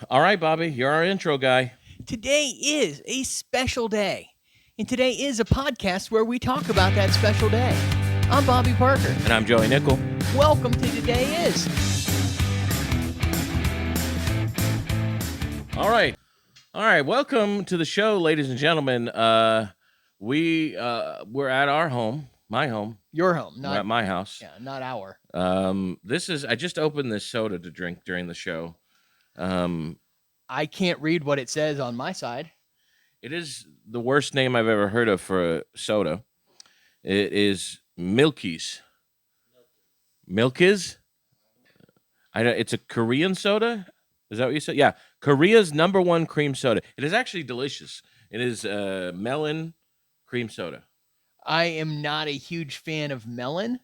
All right, Bobby, you're our intro guy. Today is a special day, and today is a podcast where we talk about that special day. I'm Bobby Parker. And I'm Joey Nickel. Welcome to Today Is. All right. Welcome to the show, ladies and gentlemen. We're at our home, my home. Your home, We're at my house. Yeah, not our. I just opened this soda to drink during the show. I can't read what it says on my side. It is the worst name I've ever heard of for a soda. It is Milky's. Milky's? It's a Korean soda? Is that what you said? Yeah. Korea's #1 cream soda. It is actually delicious. It is melon cream soda. I am not a huge fan of melon,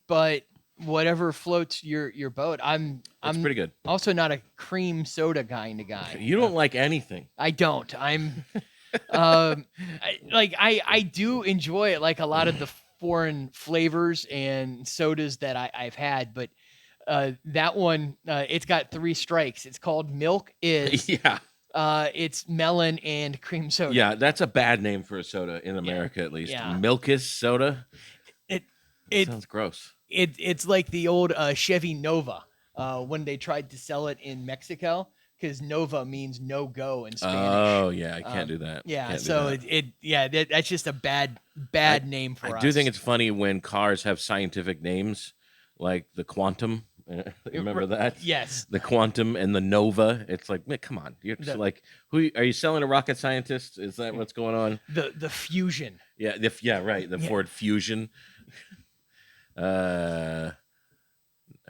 but whatever floats your boat. I'm pretty good. Also not a cream soda kind of guy. You don't like anything. I don't. I do enjoy it, like a lot of the foreign flavors and sodas that I've had, but that one, it's got 3 strikes. It's called Milk Is. Yeah. It's melon and cream soda. Yeah, that's a bad name for a soda in America, at least. Yeah. Milky's soda. It sounds gross. It's like the old Chevy Nova when they tried to sell it in Mexico, because Nova means no go in Spanish. Oh yeah, I can't do that. Yeah, so that's just a bad name for us. I do think it's funny when cars have scientific names, like the Quantum. Remember that? Yes. The Quantum and the Nova. It's like, man, come on. You're just like, who are you selling a rocket scientist? Is that what's going on? The Fusion. Yeah, right. The Ford Fusion. I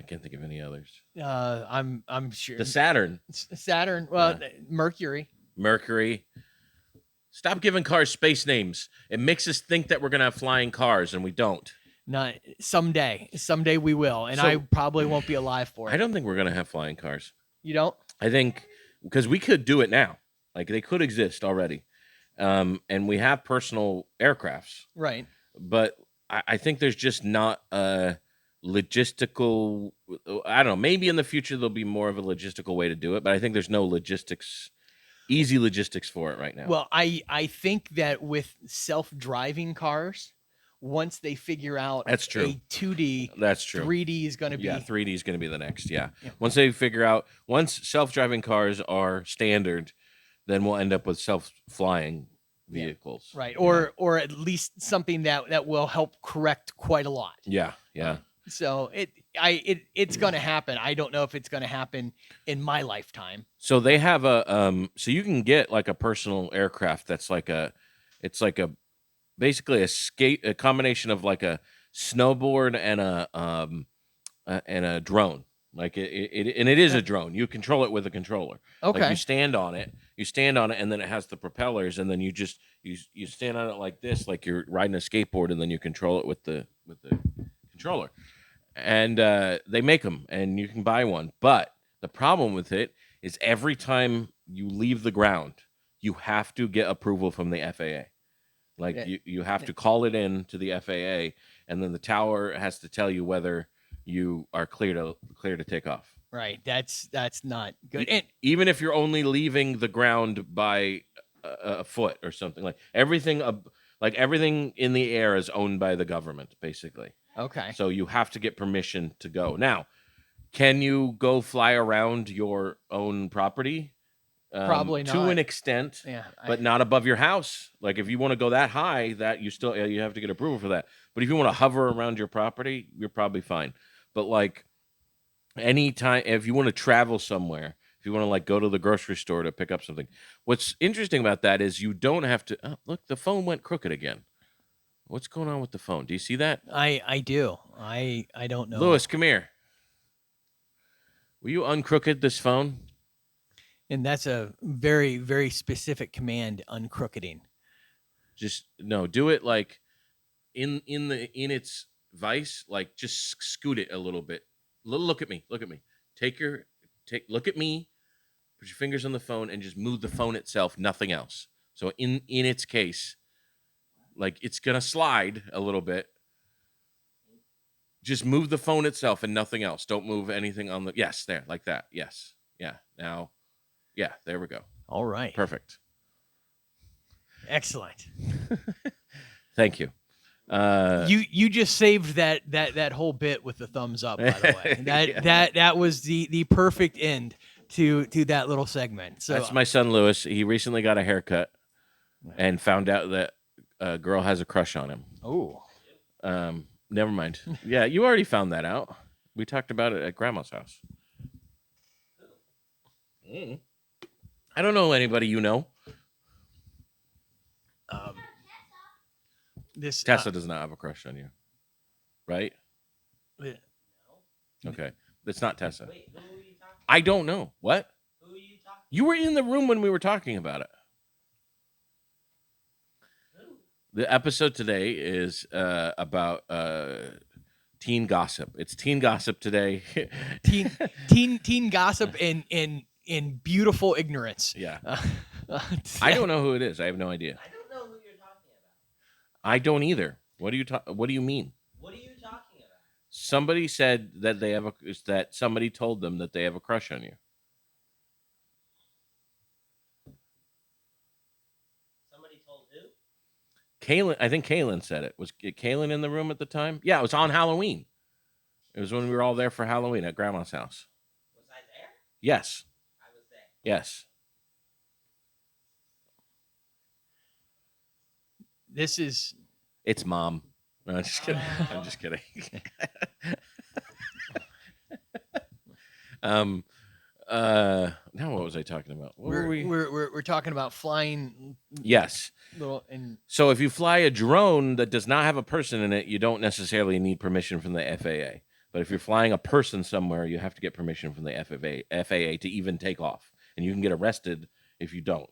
can't think of any others. I'm sure the Saturn. Well, Mercury. Stop giving cars space names. It makes us think that we're gonna have flying cars, and we don't. Not someday we will, and I probably won't be alive for it. I don't think we're gonna have flying cars. You don't? I think because we could do it now. Like, they could exist already, and we have personal aircrafts, right? But I think there's just not a logistical. I don't know. Maybe in the future there'll be more of a logistical way to do it, but I think there's no easy logistics for it right now. Well, I think that with self-driving cars, once they figure out that's true. A 2D, that's true. 3D is going to be 3D is going to be the next. Yeah. Once they figure out, once self-driving cars are standard, then we'll end up with self-flying vehicles. Right. Or at least something that will help correct quite a lot. Yeah. So it's going to happen. I don't know if it's going to happen in my lifetime. So they have so you can get like a personal aircraft that's basically a combination of like a snowboard and a drone. Like it is a drone. You control it with a controller. Okay. Like you stand on it, and then it has the propellers, and then you stand on it like this, like you're riding a skateboard, and then you control it with the controller. And they make them, and you can buy one. But the problem with it is every time you leave the ground, you have to get approval from the FAA. Like you have to call it in to the FAA, and then the tower has to tell you whether you are clear to take off. Right. That's not good. And even if you're only leaving the ground by a foot or something, like everything in the air is owned by the government, basically. Okay. So you have to get permission to go. Now, can you go fly around your own property? Probably not. To an extent, but not above your house. Like if you want to go that high, that you have to get approval for that. But if you want to hover around your property, you're probably fine. But like anytime, if you want to travel somewhere, if you want to like go to the grocery store to pick up something, what's interesting about that is you don't have to. Oh, look, the phone went crooked again. What's going on with the phone? Do you see that? I do. I don't know. Lewis, come here. Will you uncrooked this phone? And that's a very, very specific command, uncrookeding. Just no, do it like in its vice, like just scoot it a little bit. Look at me. Look at me. Look at me. Put your fingers on the phone and just move the phone itself, nothing else. So in its case, like it's gonna slide a little bit. Just move the phone itself and nothing else. Don't move anything on the yes, there, like that. Yes. Yeah. Now, yeah, there we go. All right. Perfect. Excellent. Thank you. You just saved that whole bit with the thumbs up, by the way. That was the perfect end to that little segment. So that's my son Lewis. He recently got a haircut and found out that a girl has a crush on him. Oh. Never mind. Yeah, you already found that out. We talked about it at Grandma's house. I don't know anybody you know. This Tessa does not have a crush on you, right? Okay, it's not Tessa. Wait, who are you talking? I don't know. What? Who are you talking? You were in the room when we were talking about it. Who? The episode today is about teen gossip. It's teen gossip today. teen gossip in beautiful ignorance. Yeah. I don't know who it is. I have no idea. I don't know who you're talking about. I don't either. What do you mean? What are you talking about? Somebody said that that somebody told them that they have a crush on you. Somebody told who? Kaylin, I think Kaylin said it. Was Kaylin in the room at the time? Yeah, it was on Halloween. It was when we were all there for Halloween at Grandma's house. Was I there? Yes. I was there. Yes. This is It's Mom. No, I'm just kidding. I'm just kidding. Now what was I talking about? What were we? we're talking about flying Yes. little and So if you fly a drone that does not have a person in it, you don't necessarily need permission from the FAA. But if you're flying a person somewhere, you have to get permission from the FAA to even take off, and you can get arrested if you don't.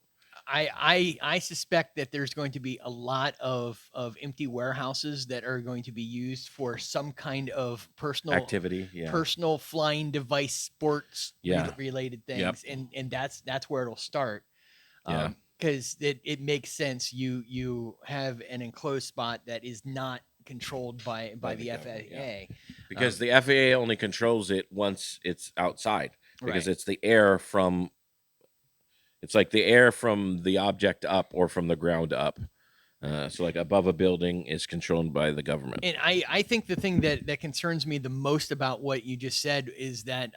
I suspect that there's going to be a lot of empty warehouses that are going to be used for some kind of personal Activity, yeah. personal flying device sports Yeah. related things. Yep. And that's where it'll start. Yeah. Because it makes sense. You have an enclosed spot that is not controlled by the the FAA. government, yeah. Because the FAA only controls it once it's outside. Because Right. it's the air from It's like the air from the object up or from the ground up. So like above a building is controlled by the government. And I think the thing that concerns me the most about what you just said is that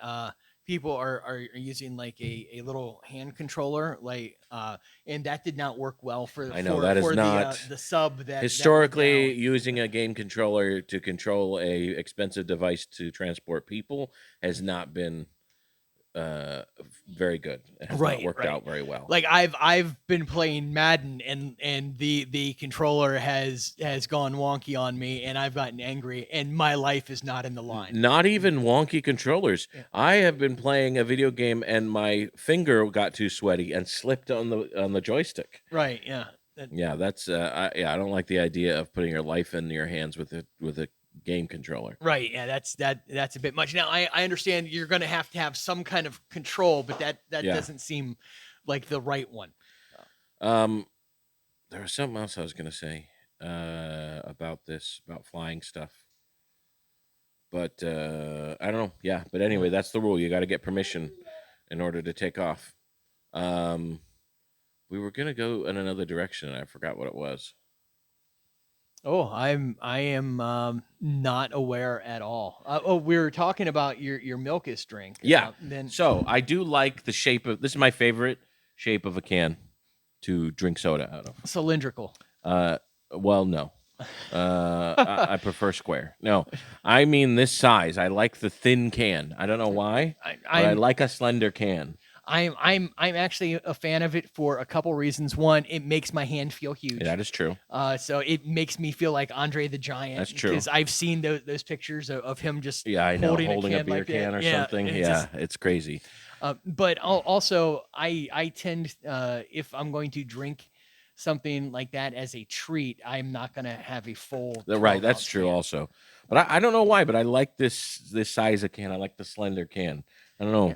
people are using like a little hand controller, like and that did not work well for I know, for, that is for not- the sub that went Historically, down. using a game controller to control a expensive device to transport people has not been very good. It has Right, not worked right. out very well. Like I've been playing Madden and the controller has gone wonky on me and I've gotten angry and my life is not in the line. Not even wonky controllers. Yeah. I have been playing a video game and my finger got too sweaty and slipped on the joystick. Right? Yeah. Yeah, that's I don't like the idea of putting your life in your hands with a game controller. Right. Yeah. That's a bit much. Now I understand you're going to have some kind of control, but that Yeah. doesn't seem like the right one. There was something else I was gonna say about flying stuff, but I don't know. Yeah, but anyway, that's the rule. You got to get permission in order to take off. We were gonna go in another direction, and I forgot what it was. Oh, I am not aware at all. We were talking about your Milkus drink. Yeah. Then So I do like the shape of this. Is my favorite shape of a can to drink soda out of. cylindrical. Well, no. I prefer square. No, I mean this size. I like the thin can. I don't know why, but I like a slender can. I'm actually a fan of it for a couple reasons. One, it makes my hand feel huge. That is true. So it makes me feel like Andre the Giant. That's true. Because I've seen those pictures of him just Yeah, I know. Holding a can beer like that. can or Yeah, something. it's Yeah, just- it's crazy. but also I tend if I'm going to drink something like that as a treat, I'm not going to have a full. Right, that's 12-ounce true can. also. But I don't know why, but I like this size of can. I like the slender can. I don't know. Yeah.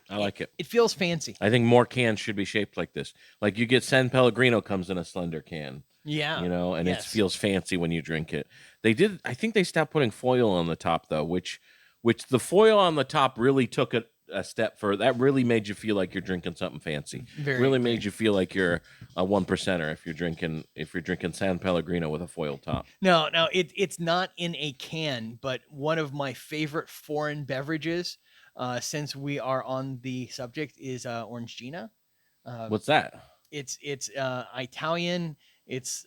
I like it. It feels fancy. I think more cans should be shaped like this. Like you get San Pellegrino comes in a slender can, Yeah. you know, and Yes. it feels fancy when you drink it. I think they stopped putting foil on the top though, which the foil on the top really took it a step further. That really made you feel like you're drinking something fancy. Very, Really very- made you feel like you're a 1%er if you're drinking San Pellegrino with a foil top. No, it's not in a can, but one of my favorite foreign beverages, since we are on the subject, is Orangina. What's that? It's Italian. It's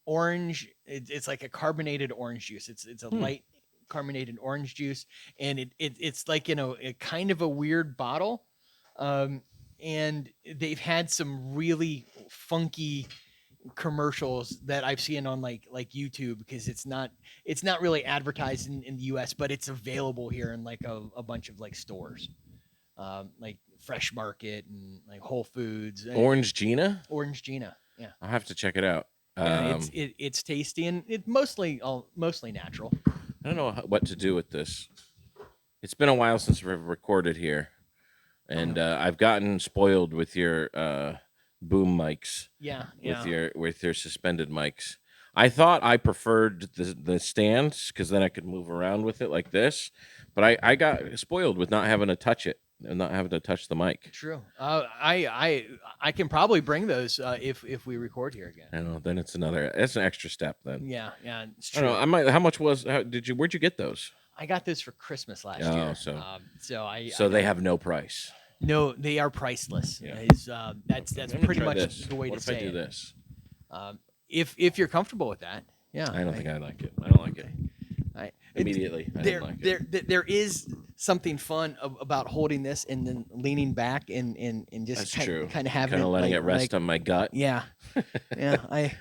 orange. It's like a carbonated orange juice. It's a light carbonated orange juice, and it's like a kind of a weird bottle, and they've had some really funky commercials that I've seen on like YouTube, because it's not really advertised in the US, but it's available here in like a bunch of like stores, like Fresh Market and like Whole Foods. Orange Gina? Orange Gina. Yeah. I'll have to check it out. Yeah, it's tasty, and it's mostly natural. I don't know what to do with this. It's been a while since we've recorded here, and I've gotten spoiled with your boom mics. Yeah. With your suspended mics. I thought I preferred the stands because then I could move around with it like this, but I got spoiled with not having to touch it and not having to touch the mic. True. I can probably bring those if we record here again. I don't know. Then it's an extra step then. Yeah, it's I true. don't know. How much where'd you get those? I got those for Christmas last Oh, year. So they have no price. No, they are priceless. Yeah. That's I'm gonna pretty try much this. the way What to if say I do it. this? If you're comfortable with that, yeah. I don't think I like it. I don't like it. Immediately. I There, didn't like it. there is something fun about holding this and then leaning back and just That's true. kind of having Kind of letting like, it rest on my gut. Yeah, yeah.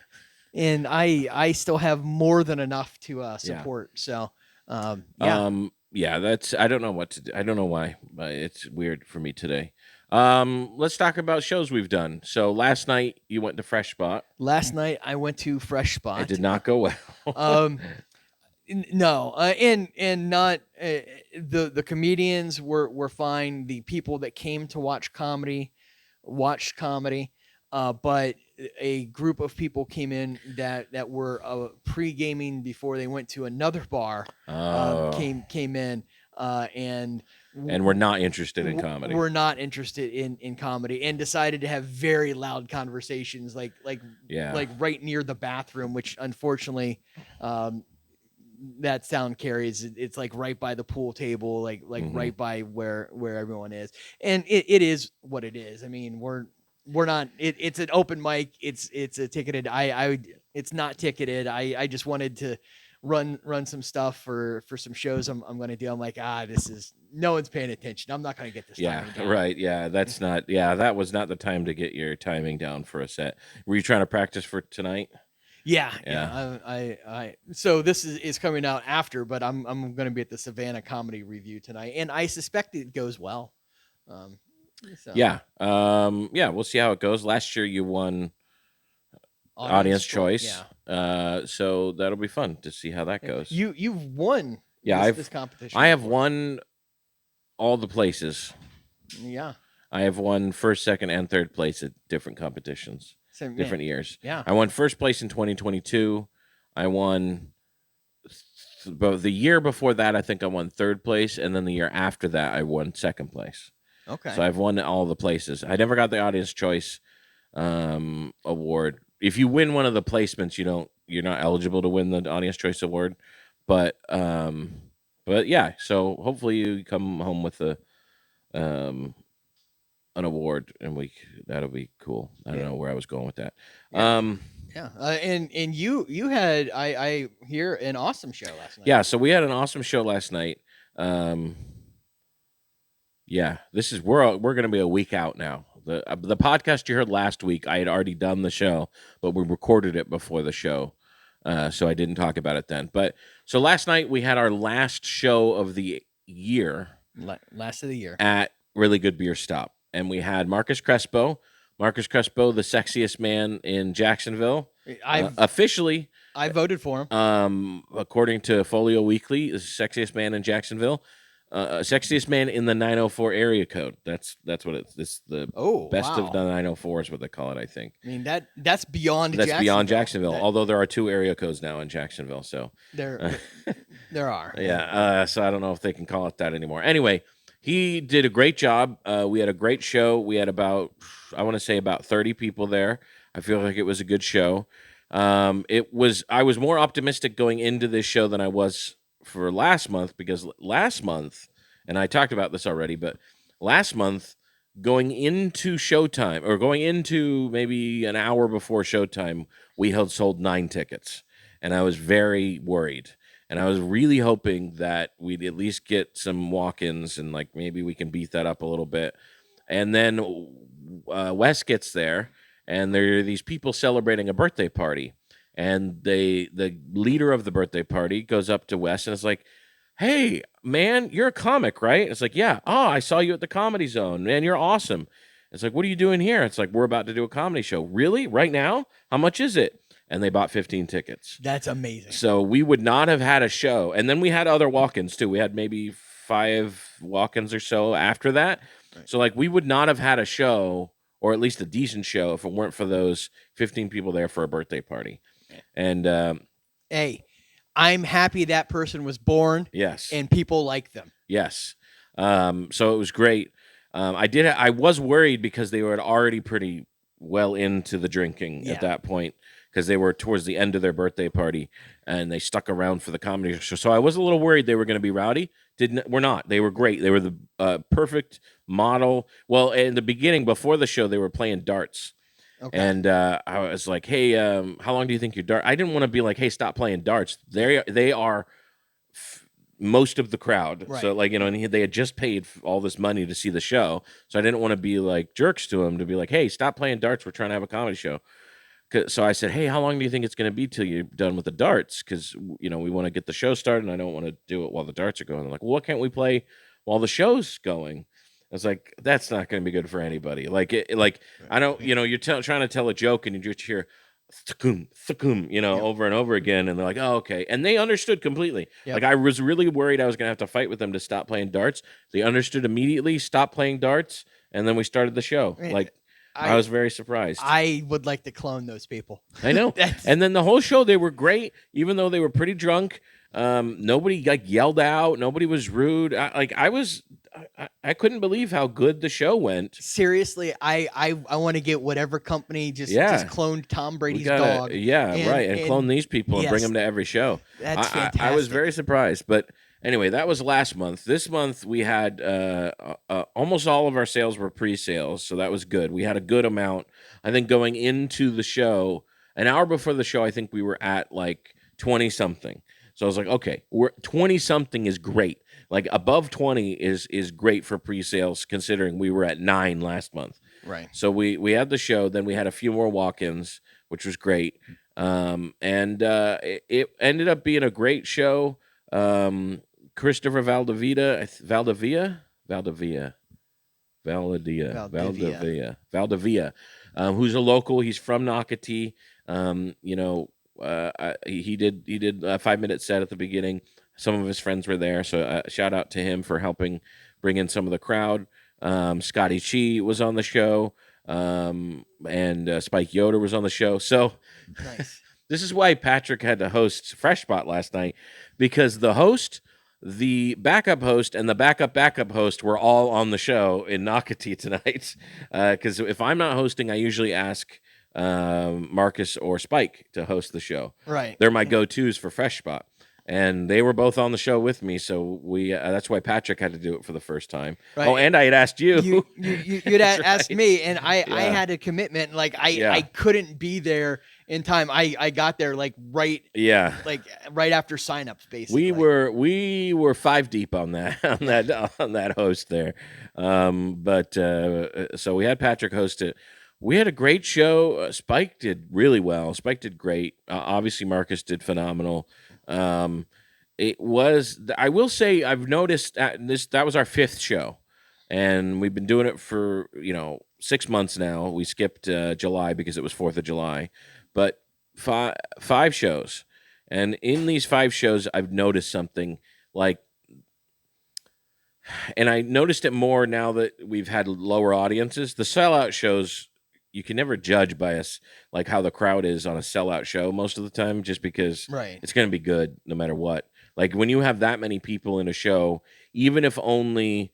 I still have more than enough to support. So, yeah. That's I don't know what to do. I don't know why, but it's weird for me today. Let's talk about shows we've done. So last night you went to Fresh Spot. Last night I went to Fresh Spot. It did not go well. No, and not the comedians were fine. The people that came to watch comedy watched comedy, but a group of people came in that were pre-gaming before they went to another bar. Came in and we're not interested in comedy. We're not interested in comedy, and decided to have very loud conversations, like right near the bathroom, which unfortunately. That sound carries. It's like right by the pool table, like right by where everyone is, and it is what it is. I mean, we're not. It's an open mic. It's a ticketed. It's not ticketed. I just wanted to run some stuff for some shows I'm going to do. I'm like, this is no one's paying attention. I'm not going to get this. Yeah, timing down. right. Yeah, that's not. Yeah, that was not the time to get your timing down for a set. Were you trying to practice for tonight? Yeah. So this is coming out after, but I'm going to be at the Savannah Comedy Review tonight, and I suspect it goes well. Yeah. We'll see how it goes. Last year you won audience choice. Yeah. So that'll be fun to see how that goes. You've won. Yeah, this competition. I have won all the places. Yeah. I have won first, second, and third place at different competitions. Different years. Yeah. I won first place in 2022. I won but the year before that, I think I won third place, and then the year after that, I won second place. Okay. So I've won all the places. I never got the audience choice award. If you win one of the placements, you're not eligible to win the audience choice award. But yeah. So hopefully you come home with an award, and that'll be cool. I don't know where I was going with that. Yeah. And you had I hear an awesome show last night. Yeah, so we had an awesome show last night. Yeah, we're going to be a week out now. The podcast you heard last week, I had already done the show, but we recorded it before the show. So I didn't talk about it then. But so last night we had our last show of the year. Last of the year. At Really Good Beer Stop. And we had Marcus Crespo, the sexiest man in Jacksonville. Officially, I voted for him. According to Folio Weekly, the sexiest man in Jacksonville. Sexiest man in the 904 area code. That's what it's the best of the 904 is what they call it, I think. I mean that's beyond That's Jacksonville. beyond Jacksonville. Although there are 2 area codes now in Jacksonville, so there are. yeah. So I don't know if they can call it that anymore. Anyway, He did a great job. We had a great show. We had about, I want to say about 30 people there. I feel like it was a good show. I was more optimistic going into this show than I was for last month, because last month, and I talked about this already, but last month, going into showtime, or going into maybe an hour before showtime, we had sold 9 tickets, and I was very worried. And I was really hoping that we'd at least get some walk-ins, and like maybe we can beat that up a little bit. And then Wes gets there, and there are these people celebrating a birthday party. And the leader of the birthday party goes up to Wes and is like, "Hey, man, you're a comic, right?" It's like, "Yeah." "Oh, I saw you at the Comedy Zone. Man, you're awesome." It's like, "What are you doing here?" It's like, "We're about to do a comedy show." "Really? Right now? How much is it?" And they bought 15 tickets. That's amazing. So we would not have had a show. And then we had other walk-ins too. We had maybe 5 walk-ins or so after that. Right. So like we would not have had a show, or at least a decent show, if it weren't for those 15 people there for a birthday party. And Hey, I'm happy that person was born yes, and people like them. yes. So it was great. I was worried because they were already pretty well into the drinking Yeah. at that point, because they were towards the end of their birthday party and they stuck around for the comedy show. So I was a little worried they were going to be rowdy. We're not. They were great. They were the perfect model. Well, in the beginning, before the show, they were playing darts. Okay. And I was like, "Hey, how long do you think your dart?" I didn't want to be like, "Hey, stop playing darts." They are most of the crowd. Right. So like, and they had just paid all this money to see the show. So I didn't want to be like jerks to them, to be like, "Hey, stop playing darts. We're trying to have a comedy show." So I said, "Hey, how long do you think it's going to be till you're done with the darts? Because, we want to get the show started, and I don't want to do it while the darts are going." They're like, "Well, what can't we play while the show's going?" I was like, "That's not going to be good for anybody." I don't, you're trying to tell a joke, and you just hear "thukum, thukum," over and over again, and they're like, "Oh, okay." And they understood completely. Yep. Like, I was really worried I was going to have to fight with them to stop playing darts. They understood immediately, stopped playing darts, and then we started the show. Man, Like, I was very surprised. I would like to clone those people. I know. And then the whole show, they were great, even though they were pretty drunk. Nobody like yelled out. Nobody was rude. I couldn't believe how good the show went. Seriously, I want to get whatever company just cloned Tom Brady's dog. Yeah, and clone these people and bring them to every show. That's fantastic. I was very surprised. But anyway, that was last month. This month we had almost all of our sales were pre-sales, so that was good. We had a good amount. I think going into the show, an hour before the show, I think we were at like 20 something. So I was like, okay, 20 something is great. Like above 20 is great for pre-sales, considering we were at 9 last month. Right. So we had the show, then we had a few more walk-ins, which was great. And it ended up being a great show. Christopher Valdivia, who's a local. He's from Nocatee. He did a 5-minute set at the beginning. Some of his friends were there, so shout out to him for helping bring in some of the crowd. Scotty Chi was on the show, and Spike Yoder was on the show. So Nice. This is why Patrick had to host Fresh Spot last night, because the host, the backup host, and the backup host were all on the show in Nocatee tonight. Because if I'm not hosting, I usually ask Marcus or Spike to host the show. Right. They're my go-tos for Fresh Spot. And they were both on the show with me, so we that's why Patrick had to do it for the first time. Right. Oh, and I had asked you. You'd asked me, and I had a commitment. Like I couldn't be there in time. I got there like right after signups, basically. We were 5 deep on that host there. So we had Patrick host it. We had a great show. Spike did really well. Spike did great. Obviously, Marcus did phenomenal. It was, I will say, I've noticed that was our 5th show, and we've been doing it for 6 months now. We skipped July because it was 4th of July, but 5 shows, and in these 5 shows, I've noticed something and I noticed it more now that we've had lower audiences. The sellout shows, you can never judge by us like how the crowd is on a sellout show most of the time, just because it's going to be good no matter what. Like when you have that many people in a show, even if only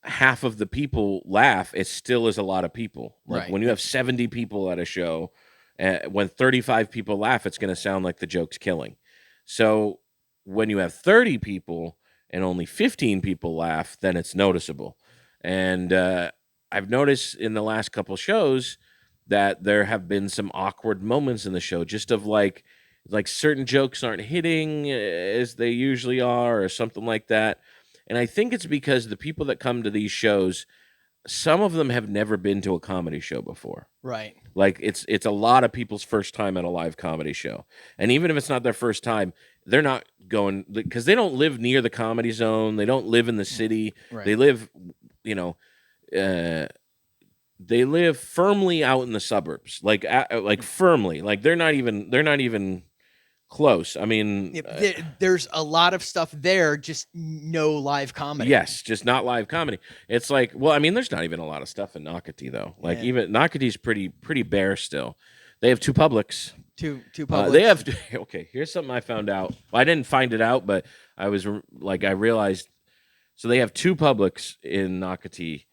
half of the people laugh, it still is a lot of people. Like Right. when you have 70 people at a show, when 35 people laugh, it's going to sound like the joke's killing. So when you have 30 people and only 15 people laugh, then it's noticeable. And I've noticed in the last couple shows that there have been some awkward moments in the show, just of like certain jokes aren't hitting as they usually are, or something like that. And I think it's because the people that come to these shows, some of them have never been to a comedy show before. Right. Like it's a lot of people's first time at a live comedy show. And even if it's not their first time, they're not going because they don't live near the Comedy Zone. They don't live in the city. Right. They live, they live firmly out in the suburbs, like firmly. Like they're not even close. I mean, There's a lot of stuff there, just no live comedy. yes, just not live comedy. It's like, well, I mean, there's not even a lot of stuff in Nocatee though. Like Yeah. even Nocatee's pretty bare still. They have two Publix. Two Publix. They have okay. Here's something I found out. Well, I didn't find it out, but I realized. So they have two Publix in Nocatee,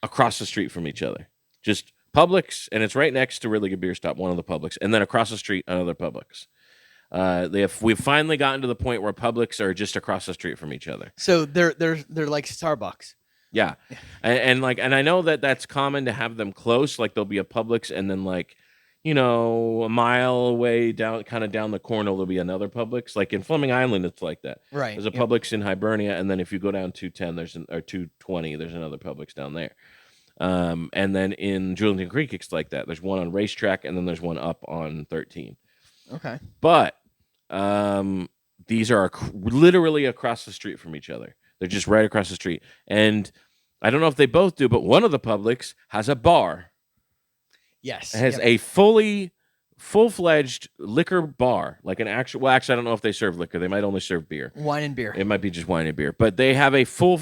across the street from each other. Just Publix, and it's right next to Really Good Beer Stop, one of the Publix, and then across the street another Publix. We've finally gotten to the point where Publix are just across the street from each other. So they're like Starbucks. Yeah, and I know that that's common to have them close. Like there'll be a Publix, and then a mile away down the corner there'll be another Publix. Like in Fleming Island, it's like that. Right. There's a Publix in Hibernia, and then if you go down 210, or 220, there's another Publix down there. And then in Julington Creek, it's like that. There's one on Racetrack, and then there's one up on 13. Okay. But these are literally across the street from each other. They're just right across the street. And I don't know if they both do, but one of the Publix has a bar. Yes. It has a full-fledged liquor bar, like an actual. Well, actually, I don't know if they serve liquor. They might only serve beer. Wine and beer. It might be just wine and beer, but they have a full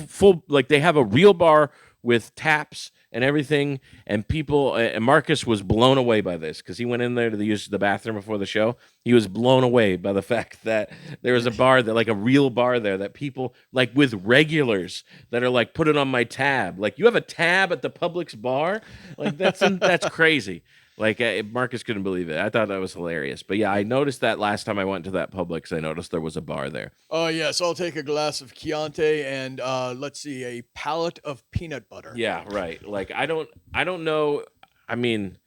like they have a real bar with taps and everything. And people, and Marcus was blown away by this because he went in there to use the bathroom before the show. He was blown away by the fact that there was a bar that, like a real bar there, that people like with regulars that are like, put it on my tab. Like, you have a tab at the Publix bar? Like that's crazy. Like Marcus couldn't believe it. I thought that was hilarious. But yeah, I noticed that last time I went to that Publix, I noticed there was a bar there. Oh, yes. I'll take a glass of Chianti and let's see, a pallet of peanut butter. Yeah, right. Like I don't know. I mean,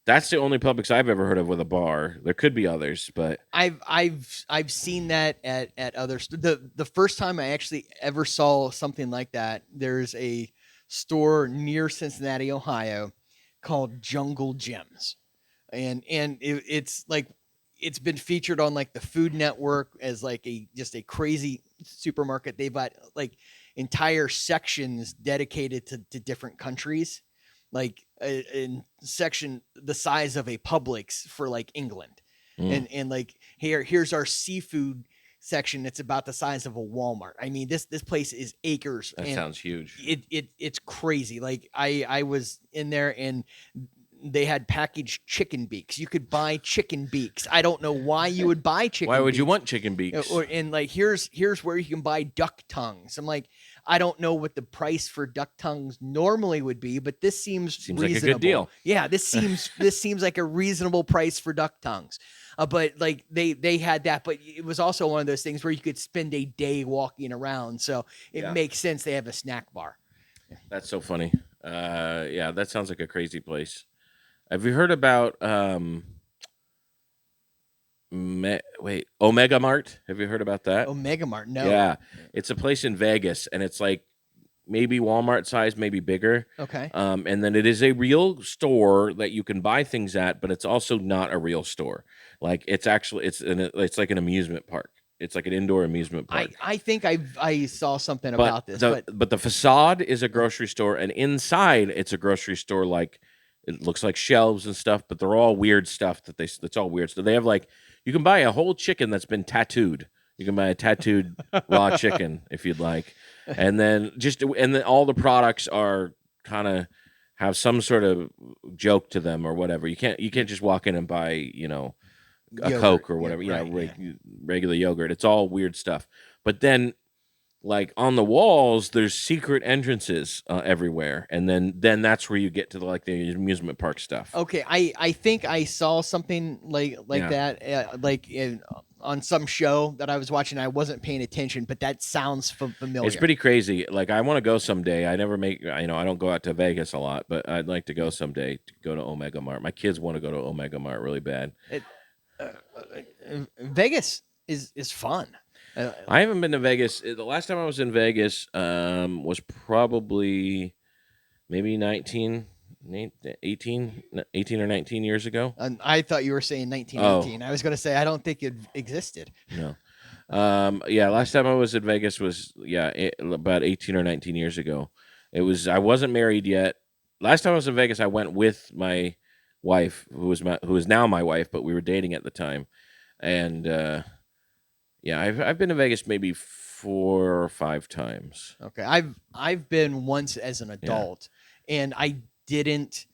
that's the only Publix I've ever heard of with a bar. There could be others, but I've seen that at other the first time I actually ever saw something like that, there's a store near Cincinnati, Ohio, called Jungle Gems, and it's like, it's been featured on like the Food Network as like just a crazy supermarket. They've got like entire sections dedicated to different countries, like in section the size of a Publix for like England, and like here's our seafood section. It's about the size of a Walmart. I mean, this place is acres. that sounds huge. It's crazy. Like I was in there and they had packaged chicken beaks. You could buy chicken beaks. I don't know why you would buy chicken. Why would beaks. you want chicken beaks? And like here's where you can buy duck tongues. I'm like, I don't know what the price for duck tongues normally would be, but this seems reasonable. like a good deal. Yeah, this seems like a reasonable price for duck tongues. But like they had that, but it was also one of those things where you could spend a day walking around. So it makes sense they have a snack bar. That's so funny. Yeah, that sounds like a crazy place. Have you heard about Omega Mart? Have you heard about that? Omega Mart, no. Yeah, it's a place in Vegas, and it's like maybe Walmart size, maybe bigger. Okay. And then it is a real store that you can buy things at, but it's also not a real store. Like it's like an amusement park. It's like an indoor amusement park. I think I saw something about this, but the facade is a grocery store, and inside it's a grocery store. Like it looks like shelves and stuff, but they're all weird stuff that's all weird. So they have like, you can buy a whole chicken that's been tattooed. You can buy a tattooed raw chicken if you'd like. And then all the products are kind of have some sort of joke to them or whatever. You can't just walk in and buy, a Yogurt, Coke or whatever. Yeah, right, regular yogurt. It's all weird stuff. But then like on the walls, there's secret entrances everywhere, and then that's where you get to like the amusement park stuff. Okay, I think I saw something like Yeah. that, on some show that I was watching. I wasn't paying attention, but that sounds familiar. It's pretty crazy. Like I want to go someday. I never make. I don't go out to Vegas a lot, but I'd like to go someday to go to Omega Mart. My kids want to go to Omega Mart really bad. Vegas is fun. I haven't been to Vegas. The last time I was in Vegas was probably maybe 18 or 19 years ago. And I thought you were saying 1918. I was going to say I don't think it existed. No. Yeah, last time I was in Vegas was about 18 or 19 years ago. I wasn't married yet. Last time I was in Vegas, I went with my wife, who is now my wife, but we were dating at the time. And yeah, I've been to Vegas maybe 4 or 5 times. Okay, I've been once as an adult, and I didn't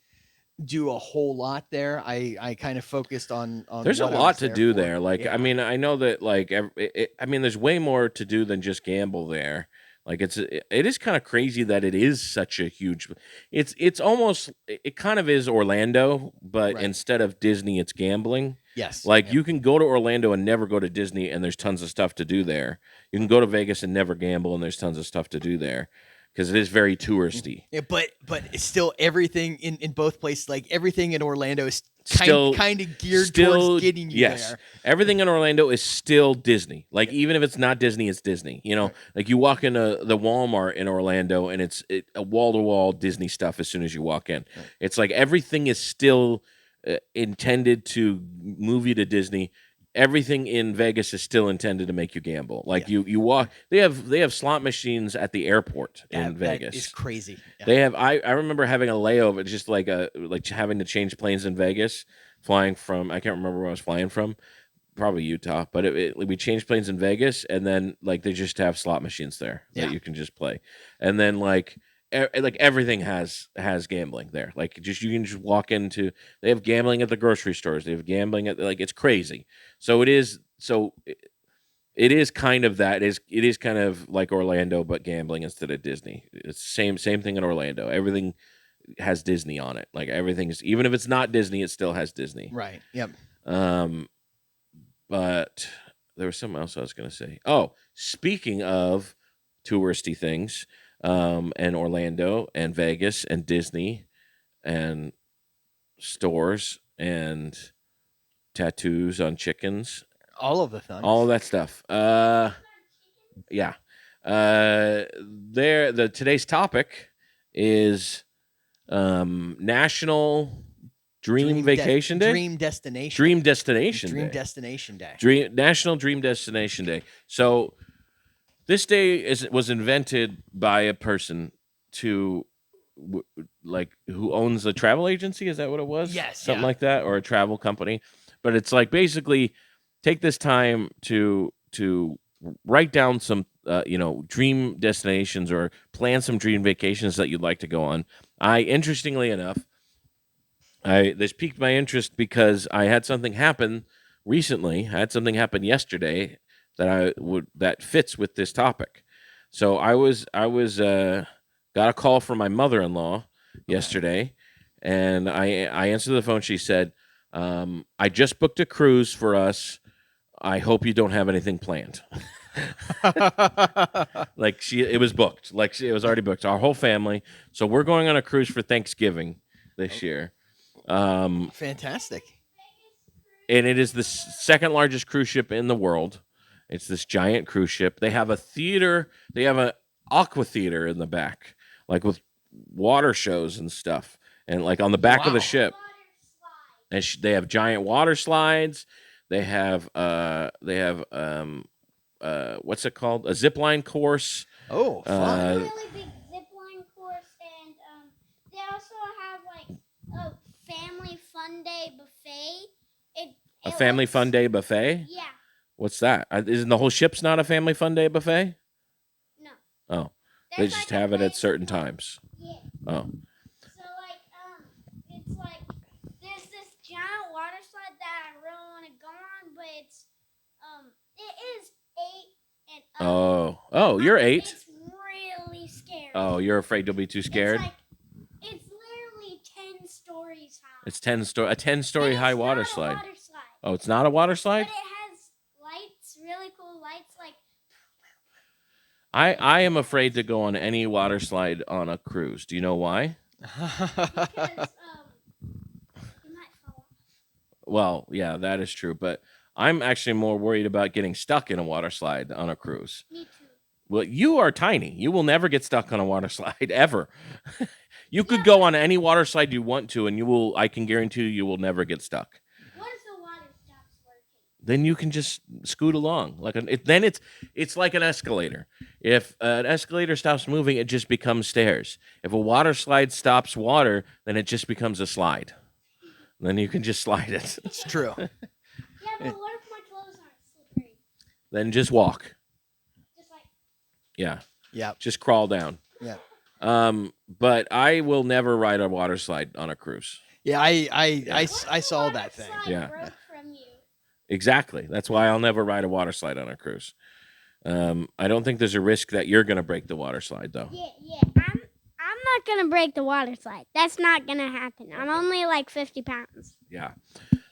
do a whole lot there. I kind of focused on. There's a what I lot was to there do for. there. Like, Yeah. I mean, I know that like I mean, there's way more to do than just gamble there. Like it is kind of crazy that it is such a huge. It's almost it kind of is Orlando, but Right. instead of Disney, it's gambling. Yes. Like Yep. you can go to Orlando and never go to Disney, and there's tons of stuff to do there. You can go to Vegas and never gamble, and there's tons of stuff to do there because it is very touristy. Yeah, but it's still everything in both places. Like everything in Orlando is Still- kind of geared still- towards getting you yes. there. Everything in Orlando is still Disney. Like even if it's not Disney, it's Disney. You know, Right. like you walk into the Walmart in Orlando, and it's a wall to wall Disney stuff as soon as you walk in. Right. It's like everything is still intended to move you to Disney. Everything in Vegas is still intended to make you gamble. Like you walk. They have slot machines at the airport in Vegas. That is crazy. Yeah. They have. I remember having a layover, just like having to change planes in Vegas, flying from. I can't remember where I was flying from, probably Utah. But we changed planes in Vegas, and then like they just have slot machines there that you can just play, and then like everything has gambling there. Like you can just walk into. They have gambling at the grocery stores. They have gambling at it's crazy. So it is. So. It is kind of that. It is kind of like Orlando, but gambling instead of Disney. It's same thing in Orlando. Everything has Disney on it. Like everything's, even if it's not Disney, it still has Disney. Right. Yep. But there was something else I was going to say. Oh, speaking of touristy things, and Orlando and Vegas and Disney and stores and tattoos on chickens. All of the things. All of that stuff. Yeah. Today's topic is National Dream Vacation Day. Dream Destination. Dream Destination Dream Day. Destination Day. National Dream Destination Day. So this day was invented by a person who owns a travel agency. Is that what it was? Yes, Something yeah. like that, or a travel company. But it's like basically take this time to write down some dream destinations or plan some dream vacations that you'd like to go on. Interestingly enough, this piqued my interest because I had something happen recently. I had something happen yesterday that fits with this topic. So I got a call from my mother-in-law yesterday, and I answered the phone. She said, I just booked a cruise for us. I hope you don't have anything planned. It was booked. It was already booked. Our whole family. So we're going on a cruise for Thanksgiving this year. Fantastic. And it is the second largest cruise ship in the world. It's this giant cruise ship. They have a theater. They have an aqua theater in the back, like with water shows and stuff. And like on the back of the Wow. ship. And they have giant water slides. They have what's it called? A zip line course. Oh, fun. A really big zip line course, and they also have like a family fun day buffet. A family fun day buffet. Yeah. What's that? Isn't the whole ship's not a family fun day buffet? No. Oh, they There's just like a have it at place certain called- times. Yeah. Oh, So it's like there's this giant water slide that I really want to go on, but it is 8 and up. Oh, you're 8. It's really scary. Oh, you're afraid you'll be too scared? It's literally 10 stories high. It's a 10-story And high it's water not a slide. water slide. Oh, it's not a water But slide? it has lights, really cool lights. Like I am afraid to go on any water slide on a cruise. Do you know why? because you might fall off. Well, yeah, that is true, but I'm actually more worried about getting stuck in a water slide on a cruise. Me too. Well, you are tiny. You will never get stuck on a water slide ever. You could go on any water slide you want to, and I can guarantee you will never get stuck. What if the water stops working? Then you can just scoot along. Then it's like an escalator. If an escalator stops moving, it just becomes stairs. If a water slide stops water, then it just becomes a slide. Then you can just slide it. It's true. Yeah, but what if my clothes aren't slippery? Then just walk. Just like Yeah. Yeah. Just crawl down. Yeah. But I will never ride a water slide on a cruise. Yeah. I what if the saw water that thing. slide Yeah. broke from you? Exactly. That's why I'll never ride a water slide on a cruise. I don't think there's a risk that you're going to break the water slide, though. Yeah. I'm not gonna break the water slide. That's not gonna happen. I'm only like 50 pounds. Yeah.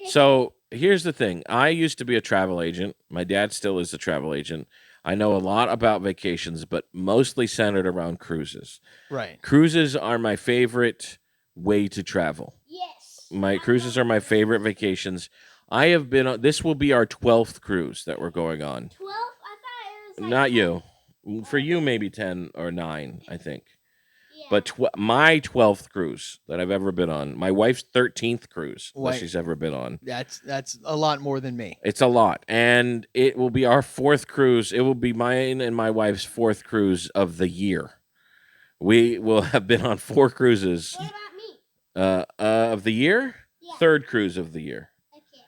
So here's the thing. I used to be a travel agent. My dad still is a travel agent. I know a lot about vacations, but mostly centered around cruises. Right. Cruises are my favorite way to travel. Yes. My cruises are my favorite vacations. I have been on, this will be our 12th cruise that we're going on. 12? I thought it was like Not you. For you, maybe 10 or 9, I think. Yeah. But my 12th cruise that I've ever been on, my wife's 13th cruise that Wait. she's ever been on. That's a lot more than me. It's a lot. And it will be our 4th cruise. It will be mine and my wife's 4th cruise of the year. We will have been on 4 cruises What about me? of the year. Yeah. 3rd cruise of the year. Okay.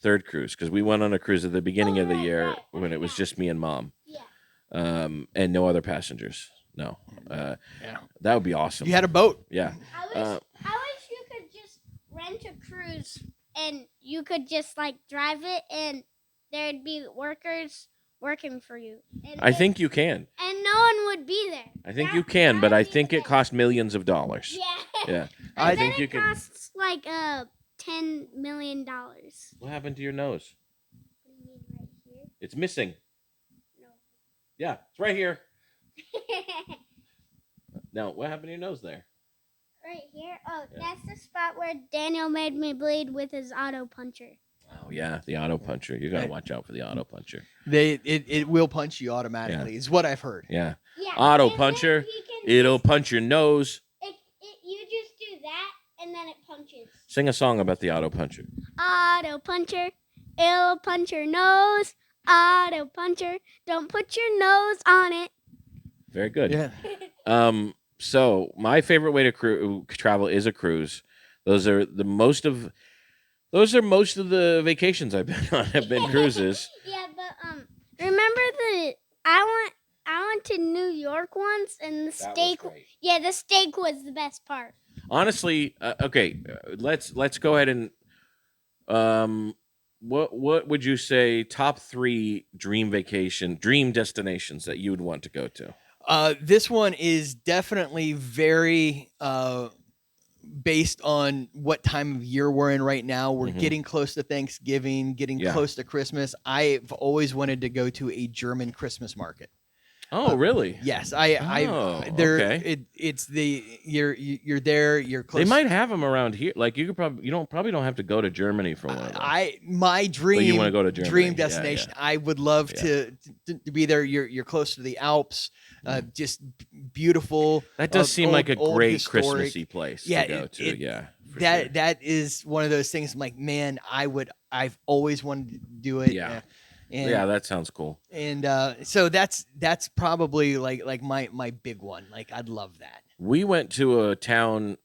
3rd cruise, because we went on a cruise at the beginning Oh, of the right, year right. when it was just me and Mom, Yeah. and no other passengers. No, Yeah. that would be awesome. You had a boat. Yeah. I wish you could just rent a cruise and you could just like drive it and there'd be workers working for you. And I think you can. and no one would be there. I think That- you can, that but would I be the think it best. costs millions of dollars. Yeah. Yeah. I I think think you it can. costs like $10 million. What What happened to your nose? do you mean right here? It's missing. No. Yeah, it's right here. No, what happened to your nose there? Right here. Oh, Yeah. that's the spot where Daniel made me bleed with his auto puncher. Oh yeah, the auto puncher. You gotta Right. watch out for the auto puncher. It will punch you automatically. Is what I've heard. Yeah. Yeah. Auto and then puncher, he can It'll just- punch your nose. you just do that and then it punches. Sing a song about the auto puncher. Auto puncher, it'll punch your nose. Auto puncher, don't put your nose on it. Very good. Yeah. So my favorite way to travel is a cruise. Those are most of the vacations I've been on have been cruises. Yeah, but remember I went to New York once and the steak. Yeah, the steak was the best part. Honestly, okay, let's go ahead and what would you say top 3 dream destinations that you would want to go to? This one is definitely very based on what time of year we're in right now. We're Mhm. getting close to Thanksgiving, getting Yeah. close to Christmas. I've always wanted to go to a German Christmas market. Oh, really? Yes, it's you're there, you're close. They might have them around here. Like you probably don't have to go to Germany for one of them. My dream you wanna go to Germany. dream Yeah, destination. yeah. I would love Yeah. to be there. You're close to the Alps, just beautiful. That does seem like a old great historic- Christmassy place Yeah, to go to. it- Yeah. for That sure. that is one of those things. I'm like, man, I've always wanted to do it. Yeah. And, Yeah, that sounds cool. and so that's probably like my big one. Like I'd love that. We went to a town.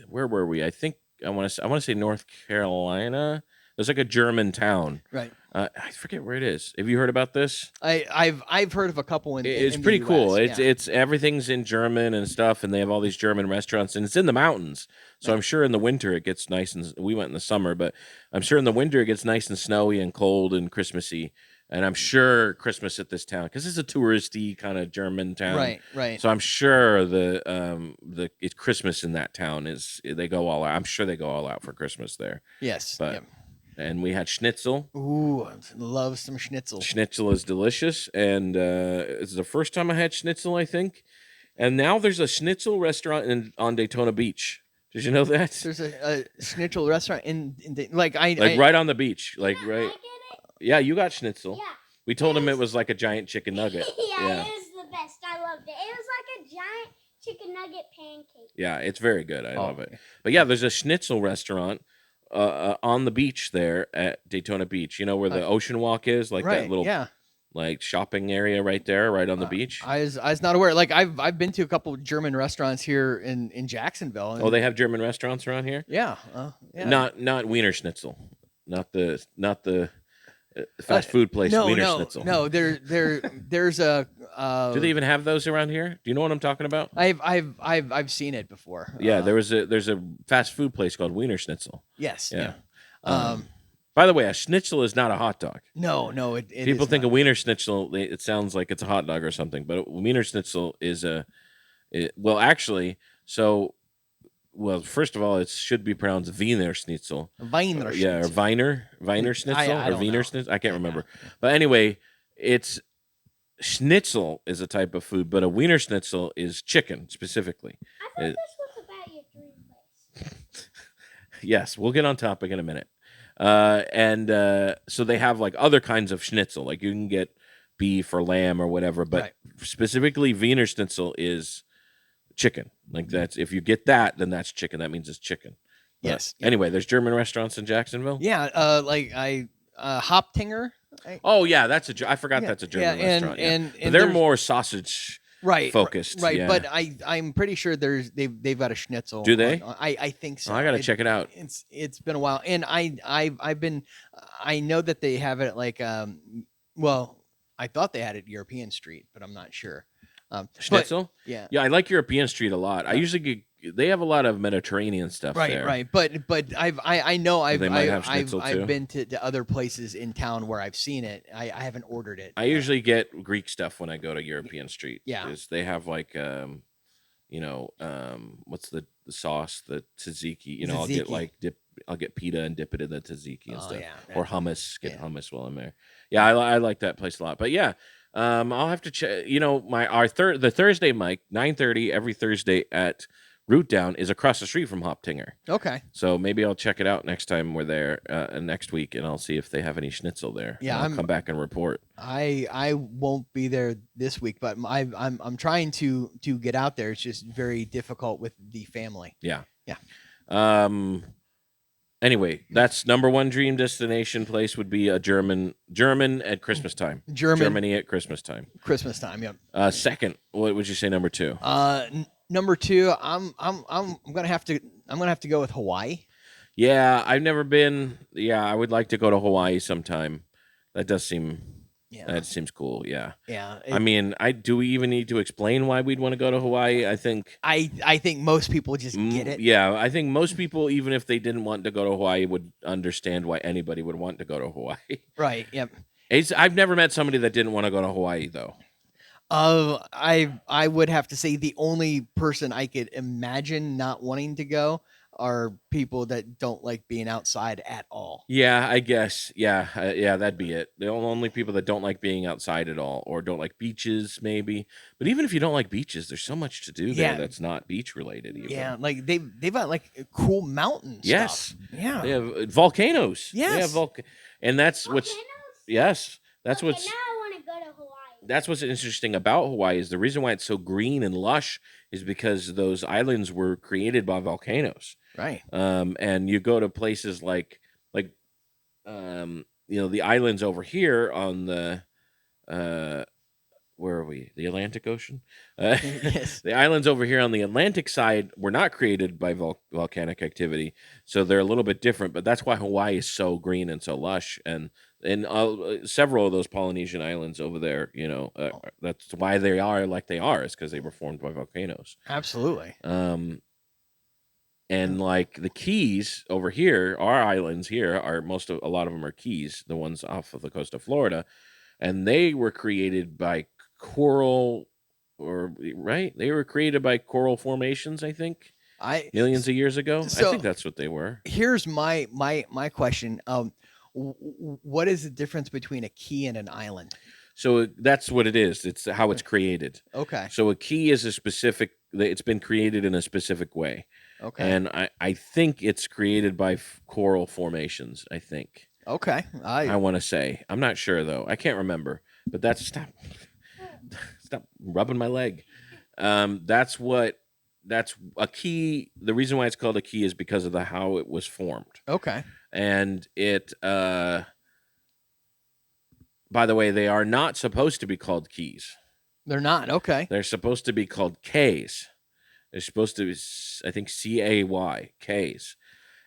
Where were we? I think I want to say North Carolina. There's like a German town. Right. I forget where it is. Have you heard about this? I've heard of a couple in. It's in the pretty cool. US, It's everything's in German and stuff, and they have all these German restaurants, and it's in the mountains. So I'm sure in the winter it gets nice, and we went in the summer, but I'm sure in the winter it gets nice and snowy and cold and Christmassy. and I'm sure Christmas at this town because it's a touristy kind of German town. Right. So I'm sure it's Christmas in that town they go all out. I'm sure they go all out for Christmas there. Yes. But and we had schnitzel. Ooh, I love some schnitzel. Schnitzel is delicious, and it's the first time I had schnitzel, I think. And now there's a schnitzel restaurant on Daytona Beach. Did you know that? There's a schnitzel restaurant right on the beach, like Yeah, right. I get it. Yeah, you got schnitzel. Yeah. We told him it was like a giant chicken nugget. Yeah, it was the best. I loved it. It was like a giant chicken nugget pancake. Yeah, it's very good. I love it. But yeah, there's a schnitzel restaurant on the beach there at Daytona Beach. You know where the Ocean Walk is, like that little like shopping area right there, right on the beach. I was not aware. Like I've been to a couple German restaurants here in Jacksonville. And, they have German restaurants around here. Yeah. Not Wiener Schnitzel, not the fast food place Wiener Schnitzel. No, there's a. Do they even have those around here? Do you know what I'm talking about? I've seen it before. Yeah, there's a fast food place called Wiener Schnitzel. Yes. Yeah. By the way, a schnitzel is not a hot dog. No, it People think not. a Wiener Schnitzel, it sounds like it's a hot dog or something, but a Wiener Schnitzel is first of all, it should be pronounced Wiener Schnitzel. Wiener Schnitzel. Yeah, or Wiener Schnitzel I or don't Wiener know. Schnitzel. I can't remember. But anyway, it's schnitzel is a type of food, but a Wiener Schnitzel is chicken specifically. I thought this was about your dream place. Yes, we'll get on topic in a minute. So they have like other kinds of schnitzel, like you can get beef or lamb or whatever, but specifically Wiener Schnitzel is chicken. Like that's if you get that, then that's chicken. That means it's chicken. But Yes. Anyway, there's German restaurants in Jacksonville. Yeah. Like Hoptinger. Oh yeah, I forgot that's a German restaurant. And But they're there's- more sausage focused. Right. Yeah. But I'm pretty sure they've got a schnitzel. Do they? I think so. I gotta check it out. It's been a while, and I know that they have it like I thought they had it European Street, but I'm not sure. Schnitzel? Yeah. Yeah, I like European Street a lot. I usually they have a lot of Mediterranean stuff there. Right. But I know They might have schnitzel, too. I've been to other places in town where I've seen it. I haven't ordered it. I usually get Greek stuff when I go to European Street. Yeah. 'Cause they have like what's the sauce, the tzatziki, I'll get pita and dip it in the tzatziki and stuff. Yeah, Or hummus, hummus while I'm there. Yeah, I like that place a lot. But yeah, I'll have to check. The Thursday mic, 9:30 every Thursday at Root Down is across the street from Hoptinger. Okay. So maybe I'll check it out next time we're there next week, and I'll see if they have any schnitzel there. Yeah, and I'll come back and report. I won't be there this week, but I'm trying to get out there. It's just very difficult with the family. Yeah. Yeah. Anyway, that's number one dream destination place would be a German at Christmas time. Germany at Christmas time. Christmas time. Yep. Second, what would you say? Number two. Number two, I'm gonna have to go with Hawaii. Yeah, I've never been. Yeah, I would like to go to Hawaii sometime. That does seem. Yeah. That seems cool. Yeah. Yeah. I mean, do we even need to explain why we'd want to go to Hawaii? I think. I think most people just get it. Yeah, I think most people, even if they didn't want to go to Hawaii, would understand why anybody would want to go to Hawaii. Right. Yep. I've never met somebody that didn't want to go to Hawaii though. I would have to say the only person I could imagine not wanting to go are people that don't like being outside at all. Yeah, I guess. Yeah, that'd be it. The only people that don't like being outside at all, or don't like beaches, maybe. But even if you don't like beaches, there's so much to do there that's not beach related. Even. Yeah, like they've got like cool mountains. Yes. Yeah. They have volcanoes. Yes. They have and that's what's. Volcanoes? Yes, that's Okay, what's. now I want to go to Hawaii. That's what's interesting about Hawaii is the reason why it's so green and lush is because those islands were created by volcanoes. Right. And you go to places like the islands over here on the where are we? The Atlantic Ocean. Yes. The islands over here on the Atlantic side were not created by volcanic activity, so they're a little bit different. But that's why Hawaii is so green and so lush, and several of those Polynesian islands over there, that's why they are like they are, is because they were formed by volcanoes. Absolutely. And like the Keys over here, our islands here are a lot of them are Keys, the ones off of the coast of Florida. and they were created by coral, right? They were created by coral formations, I think, I millions of years ago. I so- think that's what they were. Here's my question. What is the difference between a key and an island? So that's what it is. It's how it's created. Okay. So a key is a specific. It's been created in a specific way, Okay. and I think it's created by coral formations. I think. Okay. I want to say. I'm not sure though. I can't remember. But that's stop rubbing my leg. That's a key. The reason why it's called a key is because of how it was formed. Okay. And it by the way, they are not supposed to be called keys. They're not. Okay. They're supposed to be called Ks. They're supposed to be, I think, CAY, Ks.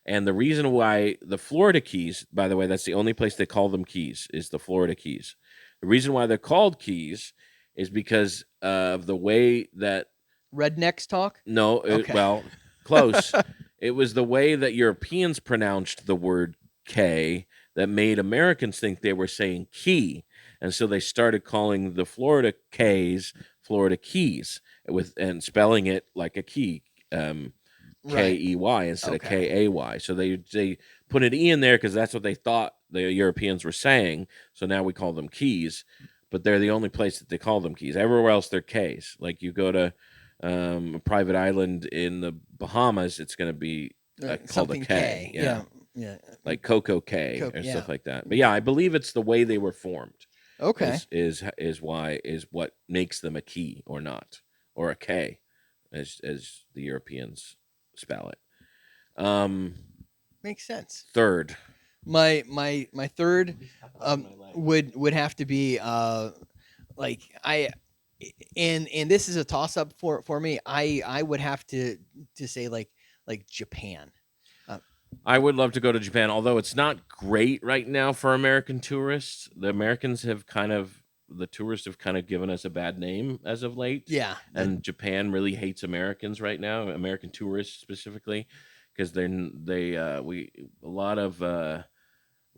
And the reason why the Florida Keys, by the way, that's the only place they call them keys, is the Florida Keys. The reason why they're called keys is because of the way that... Rednecks talk? No, Okay. Well, close. It was the way that Europeans pronounced the word K that made Americans think they were saying key. And so they started calling the Florida Ks Florida Keys and spelling it like a key, K-E-Y instead of K-A-Y. So they put an E in there because that's what they thought the Europeans were saying. So now we call them keys, but they're the only place that they call them keys. Everywhere else, they're Ks. Like you go to a private island in the Bahamas, it's going to be called Something a K. Yeah. Like Coco K or yeah. stuff like that. But yeah, I believe it's the way they were formed. Okay. Is what makes them a key or not, or a K, as the Europeans spell it. Makes sense. Third. My third would have to be like and this is a toss up for me. I would have to say like Japan. I would love to go to Japan, although it's not great right now for American tourists. The tourists have kind of given us a bad name as of late. Yeah. And Japan really hates Americans right now, American tourists specifically, because a lot of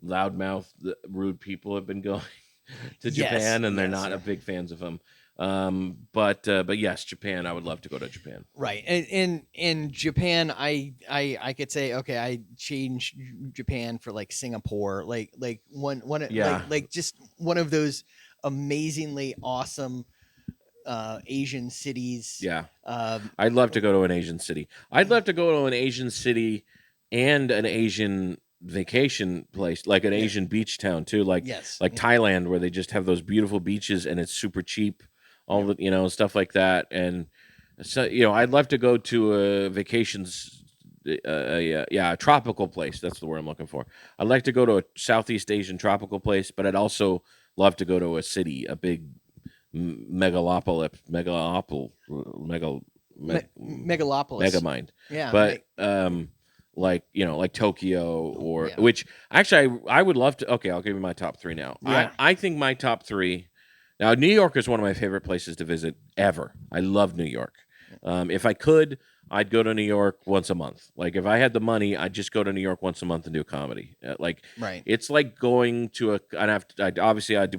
loudmouth, rude people have been going to Japan, and they're not big fans of them. But yes, Japan. I would love to go to Japan. Right, and in Japan, I could say okay, I change Japan for like Singapore, like just one of those amazingly awesome Asian cities. Yeah, I'd love to go to an Asian city. I'd love to go to an Asian city and an Asian vacation place, like an Asian beach town too, like Thailand, where they just have those beautiful beaches and it's super cheap. All the stuff like that, and so I'd love to go to a vacations, a tropical place. That's the word I'm looking for. I'd like to go to a Southeast Asian tropical place, but I'd also love to go to a city, a big megalopolis, megamind. Yeah, but like Tokyo or which actually I would love to. Okay, I'll give you my top three now. Yeah. I think my top three. Now, New York is one of my favorite places to visit ever. I love New York. If I could, I'd go to New York once a month. Like, if I had the money, I'd just go to New York once a month and do comedy. It's like going to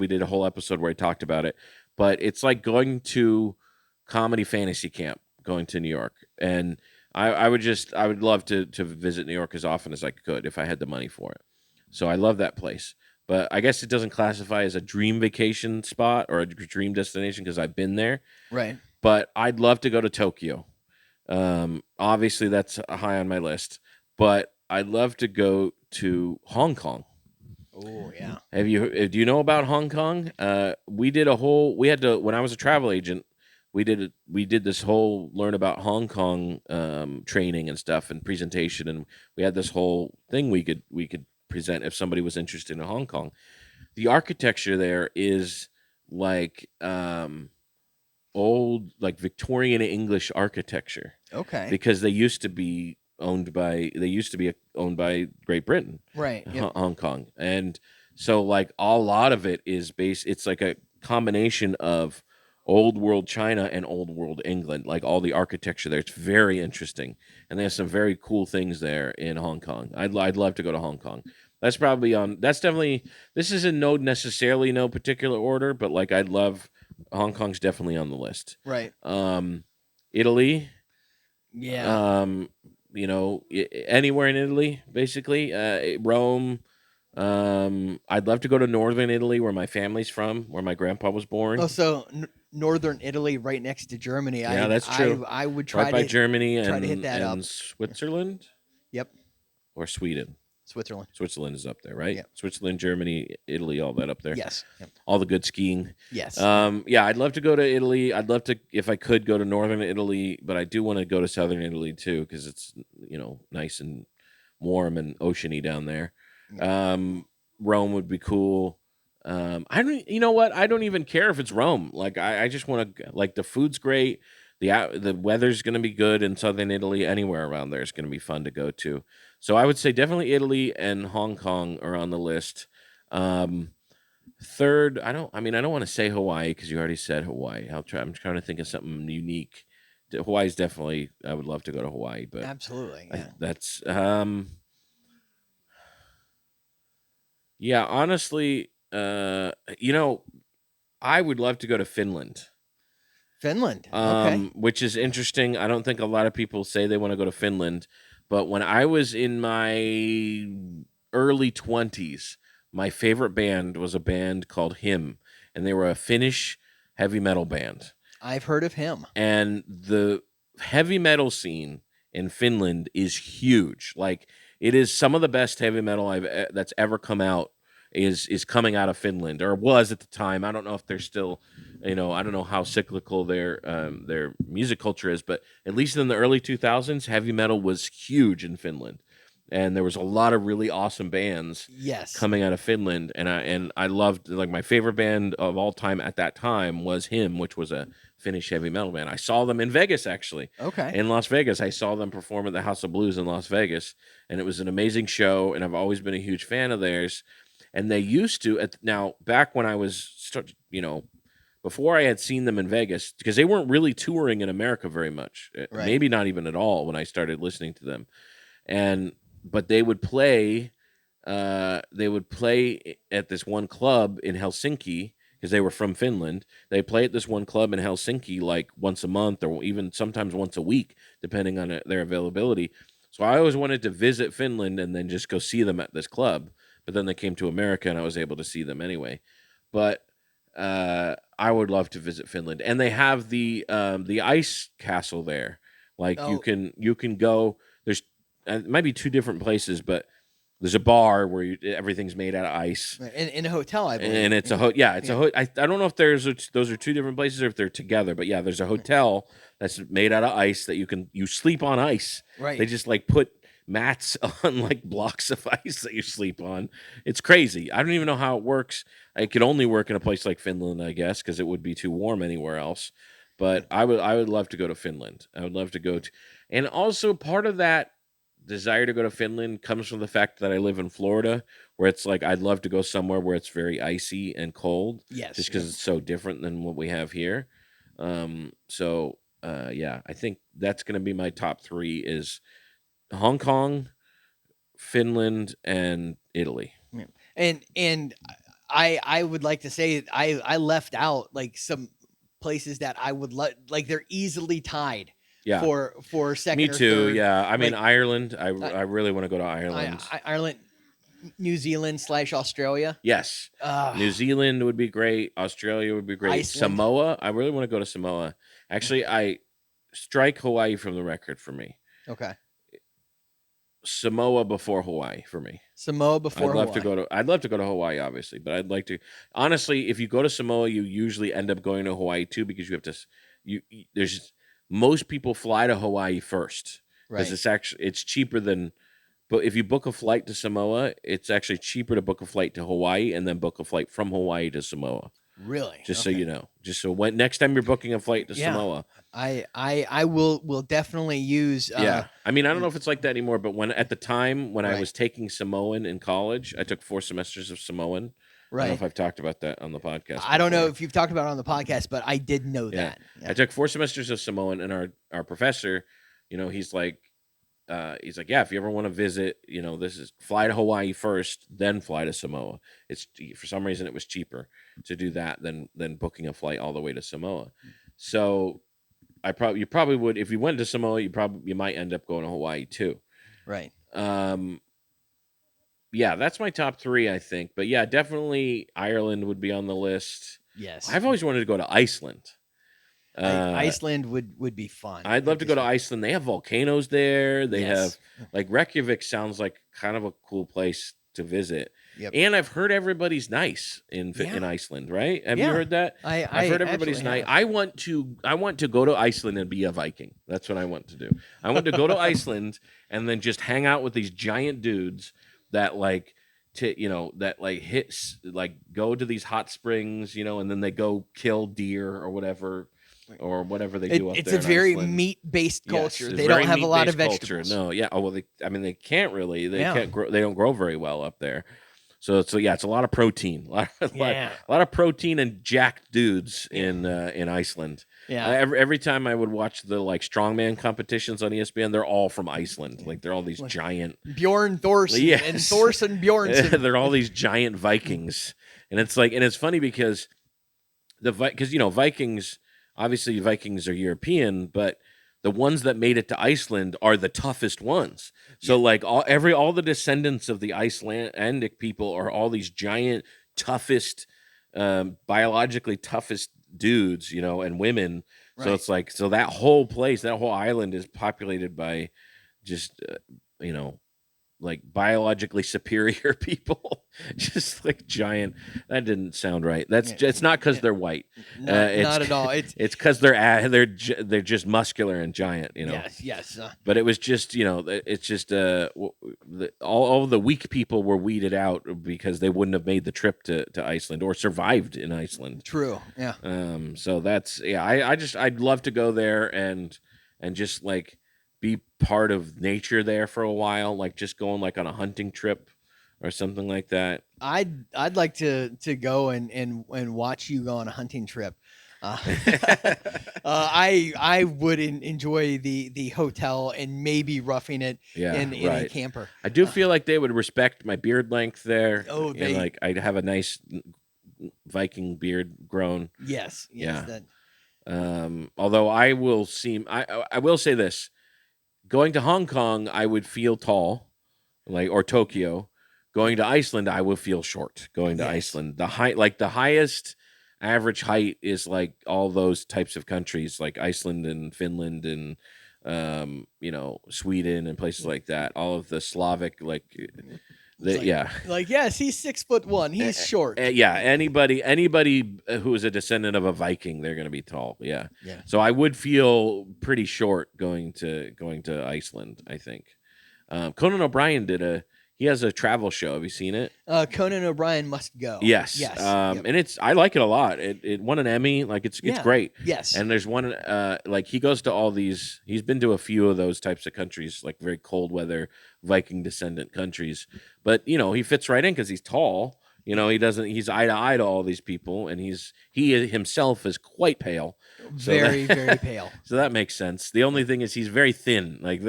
we did a whole episode where I talked about it, but it's like going to comedy fantasy camp, going to New York. And I would love to visit New York as often as I could if I had the money for it. So I love that place. But I guess it doesn't classify as a dream vacation spot or a dream destination because I've been there. Right. But I'd love to go to Tokyo. Obviously, that's high on my list. But I'd love to go to Hong Kong. Oh, yeah. Do you know about Hong Kong? When I was a travel agent, we did this whole learn about Hong Kong training and stuff and presentation. And we had this whole thing we could present if somebody was interested in Hong Kong. The architecture there is like old, like Victorian English architecture. Okay. Because they used to be owned by Great Britain. Right. Yep. Hong Kong. And so like a lot of it is it's like a combination of old world China and old world England, like all the architecture there. It's very interesting, and there's some very cool things there in Hong Kong. I'd love to go to Hong Kong. That's probably on. That's definitely. This is in no particular order, but like I'd love. Hong Kong's definitely on the list. Right. Italy. Yeah. Anywhere in Italy, basically. Rome. I'd love to go to northern Italy, where my family's from, where my grandpa was born. Oh, so northern Italy, right next to Germany. Yeah, that's true. I would try Right by to Germany try and to hit that up. Switzerland. Yep. Or Sweden. Switzerland. Switzerland is up there, right? Yep. Switzerland, Germany, Italy, all that up there. Yes. Yep. All the good skiing. Yes. Yeah, I'd love to go to Italy. I'd love to, if I could, go to northern Italy, but I do want to go to southern Italy too, because it's nice and warm and oceany down there. Rome would be cool. I don't. You know what? I don't even care if it's Rome. Like I just want to. Like the food's great. The weather's going to be good in southern Italy. Anywhere around there is going to be fun to go to. So I would say definitely Italy and Hong Kong are on the list. Third, I don't want to say Hawaii because you already said Hawaii. I'm trying to think of something unique. Hawaii's definitely. I would love to go to Hawaii, but absolutely. Yeah. that's. Yeah, honestly, I would love to go to Finland. Finland. Okay. Which is interesting. I don't think a lot of people say they want to go to Finland, but when I was in my early 20s, my favorite band was a band called Him, and they were a Finnish heavy metal band. I've heard of him. And the heavy metal scene in Finland is huge. Like it is some of the best heavy metal that's ever come out is coming out of Finland, or was at the time. I don't know if they're still, I don't know how cyclical their music culture is, but at least in the early 2000s, heavy metal was huge in Finland, and there was a lot of really awesome bands coming out of Finland, and I loved, like, my favorite band of all time at that time was Him, which was a Finnish heavy metal band. I saw them in Vegas, actually. Okay. In Las Vegas. I saw them perform at the House of Blues in Las Vegas, and it was an amazing show, and I've always been a huge fan of theirs. And they used to, now, back when I was, before I had seen them in Vegas, because they weren't really touring in America very much, maybe not even at all when I started listening to them. But they would play at this one club in Helsinki, because they were from Finland. They play at this one club in Helsinki like once a month, or even sometimes once a week, depending on their availability. So I always wanted to visit Finland and then just go see them at this club. But then they came to America, and I was able to see them anyway. But I would love to visit Finland, and they have the ice castle there. Like you can go. There's it might be two different places, but there's a bar where everything's made out of ice. In a hotel, I believe. And it's a I don't know if those are two different places or if they're together, but yeah, there's a hotel that's made out of ice that you sleep on ice. Right. They just like put mats on like blocks of ice that you sleep on. It's crazy. I don't even know how it works. It could only work in a place like Finland, I guess, because it would be too warm anywhere else. But I would love to go to Finland. I would love to go to, and also part of that desire to go to Finland comes from the fact that I live in Florida, where it's like I'd love to go somewhere where it's very icy and cold. Yes. Just because it's so different than what we have here. Yeah, I think that's going to be my top three is Hong Kong, Finland, and Italy. And I would like to say I left out like some places that I would like they're easily tied. Yeah. For second. Me or too. third. Yeah. I mean, Ireland. I really want to go to Ireland. Ireland, New Zealand / Australia. Yes. New Zealand would be great. Australia would be great. Iceland. Samoa. I really want to go to Samoa. Actually, I strike Hawaii from the record for me. Okay. Samoa before Hawaii for me. Samoa before Hawaii. I'd love to go to Hawaii, obviously, but I'd like to. Honestly, if you go to Samoa, you usually end up going to Hawaii too, because you have to. Most people fly to Hawaii first because it's cheaper than. But if you book a flight to Samoa, it's actually cheaper to book a flight to Hawaii and then book a flight from Hawaii to Samoa. Really? So you know. Just so when next time you're booking a flight to Samoa. I will definitely use yeah. I mean, I don't know if it's like that anymore, but at the time when I was taking Samoan in college, I took 4 semesters of Samoan. I don't know Right. if I've talked about that on the podcast. I don't know before. if you've talked about it on the podcast, but I did know Yeah. that. I took 4 semesters of Samoan, and our professor, he's like, yeah, if you ever want to visit, this is fly to Hawaii first, then fly to Samoa. It's for some reason it was cheaper to do that than booking a flight all the way to Samoa. So you probably would, if you went to Samoa, you might end up going to Hawaii too. Right. Yeah, that's my top 3, I think. But yeah, definitely Ireland would be on the list. Yes. I've always wanted to go to Iceland. Iceland would be fun. I'd love to go to Iceland. They have volcanoes there. They Yes. have Reykjavik sounds like kind of a cool place to visit. Yep. And I've heard everybody's nice in Yeah. Iceland, right? Have you Yeah. heard that? I've heard everybody's absolutely nice. have. I want to go to Iceland and be a Viking. That's what I want to do. I want to go to Iceland and then just hang out with these giant dudes that hits go to these hot springs, and then they go kill deer or whatever they do up It's there. a very Iceland. meat-based culture. Yes, They very don't have a lot of meat-based culture. vegetables. No, yeah. Oh well, they can't really. They Yeah. can't grow. They don't grow very well up there. So yeah, it's a lot of protein. A lot of protein and jacked dudes in Iceland. Yeah. Every time I would watch the strongman competitions on ESPN, they're all from Iceland. They're all these giant. Bjorn Thorson Yes. and Thorson Bjornsson. They're all these giant Vikings, and it's funny because Vikings. Obviously, Vikings are European, but the ones that made it to Iceland are the toughest ones. So, all the descendants of the Icelandic people are all these giant, toughest, biologically toughest dudes, and women. Right. So it's that whole place, that whole island is populated by just, biologically superior people, just giant. That didn't sound right. It's not because they're white. Not at all. It's because they're just muscular and giant. yes. But it was just it's just all the weak people were weeded out because they wouldn't have made the trip to Iceland or survived in Iceland. True. Yeah. So that's I'd love to go there and just be part of nature there for a while, just going on a hunting trip or something like that. I'd like to go and watch you go on a hunting trip. I would enjoy the hotel and maybe roughing it in a camper. I do feel like they would respect my beard length there. Oh, and I'd have a nice Viking beard grown. Yes. Yeah. Although I will say this. Going to Hong Kong, I would feel tall, or Tokyo. Going to Iceland, I would feel short. Going to Iceland, the highest average height is all those types of countries, like Iceland and Finland and Sweden and places like that. All of the Slavic, yes, he's 6'1". He's short. Anybody who is a descendant of a Viking, they're going to be tall. Yeah. So I would feel pretty short going to Iceland, I think. Conan O'Brien he has a travel show. Have you seen it? Conan O'Brien Must Go. Yes. Yep. And I like it a lot. It won an Emmy. It's great. Yes. And there's one he goes to all these. He's been to a few of those types of countries, very cold weather Viking descendant countries. But he fits right in because he's tall. He's eye to eye to all these people, and he himself is quite pale. Very pale. So that makes sense. The only thing is he's very thin. Like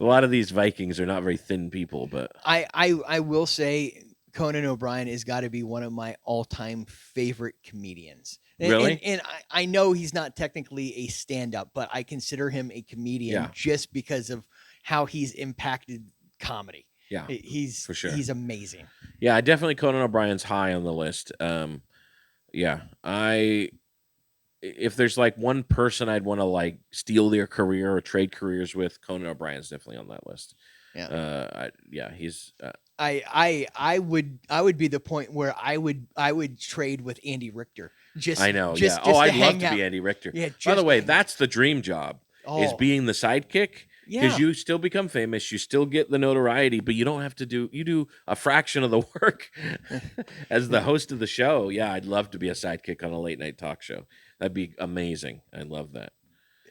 a lot of these Vikings are not very thin people, but I will say Conan O'Brien has got to be one of my all-time favorite comedians. Really? And I know he's not technically a stand-up, but I consider him a comedian just because of how he's impacted comedy. Yeah, he's for sure. He's amazing. Yeah, definitely Conan O'Brien's high on the list. If there's one person I'd want to steal their career or trade careers with, Conan O'Brien's definitely on that list. Yeah. He's. I would be the point where I would trade with Andy Richter. I know. Just I'd love to out. be Andy Richter. Yeah. By the way, that's the dream job. Is being the sidekick. Because you still become famous, you still get the notoriety, but you don't have to do a fraction of the work as the host of the show. Yeah, I'd love to be a sidekick on a late night talk show. That'd be amazing. I love that.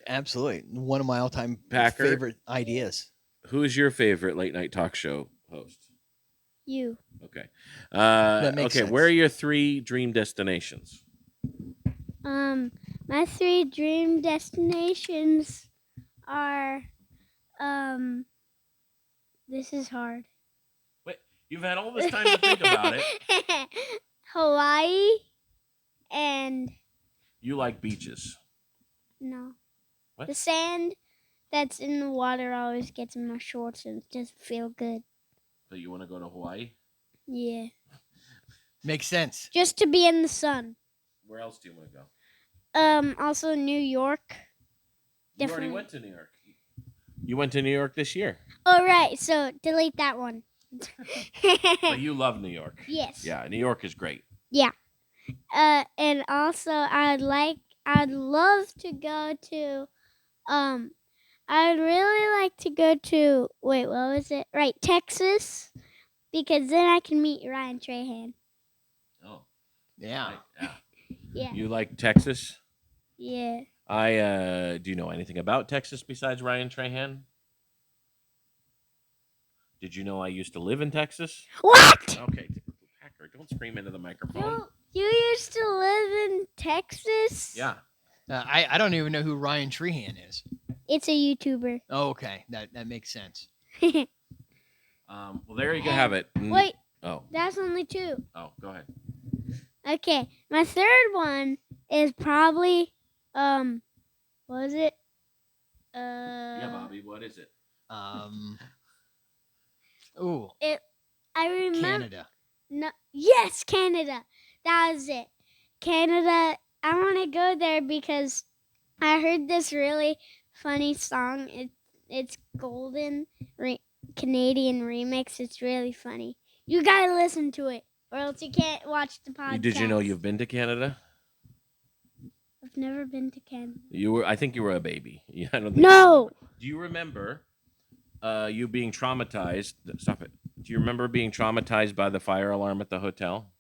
Absolutely. One of my all-time Packer, favorite ideas. Who is your favorite late night talk show host? You. Okay. That makes okay. sense. Where are your 3 dream destinations? My 3 dream destinations are this is hard. Wait, you've had all this time to think about it. Hawaii and You like beaches. no. What? The sand that's in the water always gets in my shorts and it doesn't feel good. So you want to go to Hawaii? Yeah. Makes sense. Just to be in the sun. Where else do you want to go? Also New York. You Definitely. already went to New York. You went to New York this year. All right, so delete that one. But you love New York. Yes. Yeah, New York is great. And also I'd love to go to I'd really like to go to wait, what was it? Right, Texas. Because then I can meet Ryan Trahan. Oh, Yeah. right, yeah. Yeah. You like Texas? Yeah. Do you know anything about Texas besides Ryan Trahan? Did you know I used to live in Texas? What? Okay, Packer, don't scream into the microphone. You used to live in Texas? Yeah. I don't even know who Ryan Trehan is. It's a YouTuber. Oh, okay. That makes sense. Well, there you go. Have it. Wait, Oh. that's only 2. Oh, go ahead. Okay, my 3rd one is probably what was it? Yeah, Bobby. What is it? Ooh, I remember. Canada. No, yes, Canada. That was it. Canada. I want to go there because I heard this really funny song. It's Golden Canadian remix. It's really funny. You gotta listen to it, or else you can't watch the podcast. Did you know you've been to Canada? I've never been to Canada. I think you were a baby. Yeah, I don't think No. Do you remember you being traumatized? Stop it. Do you remember being traumatized by the fire alarm at the hotel?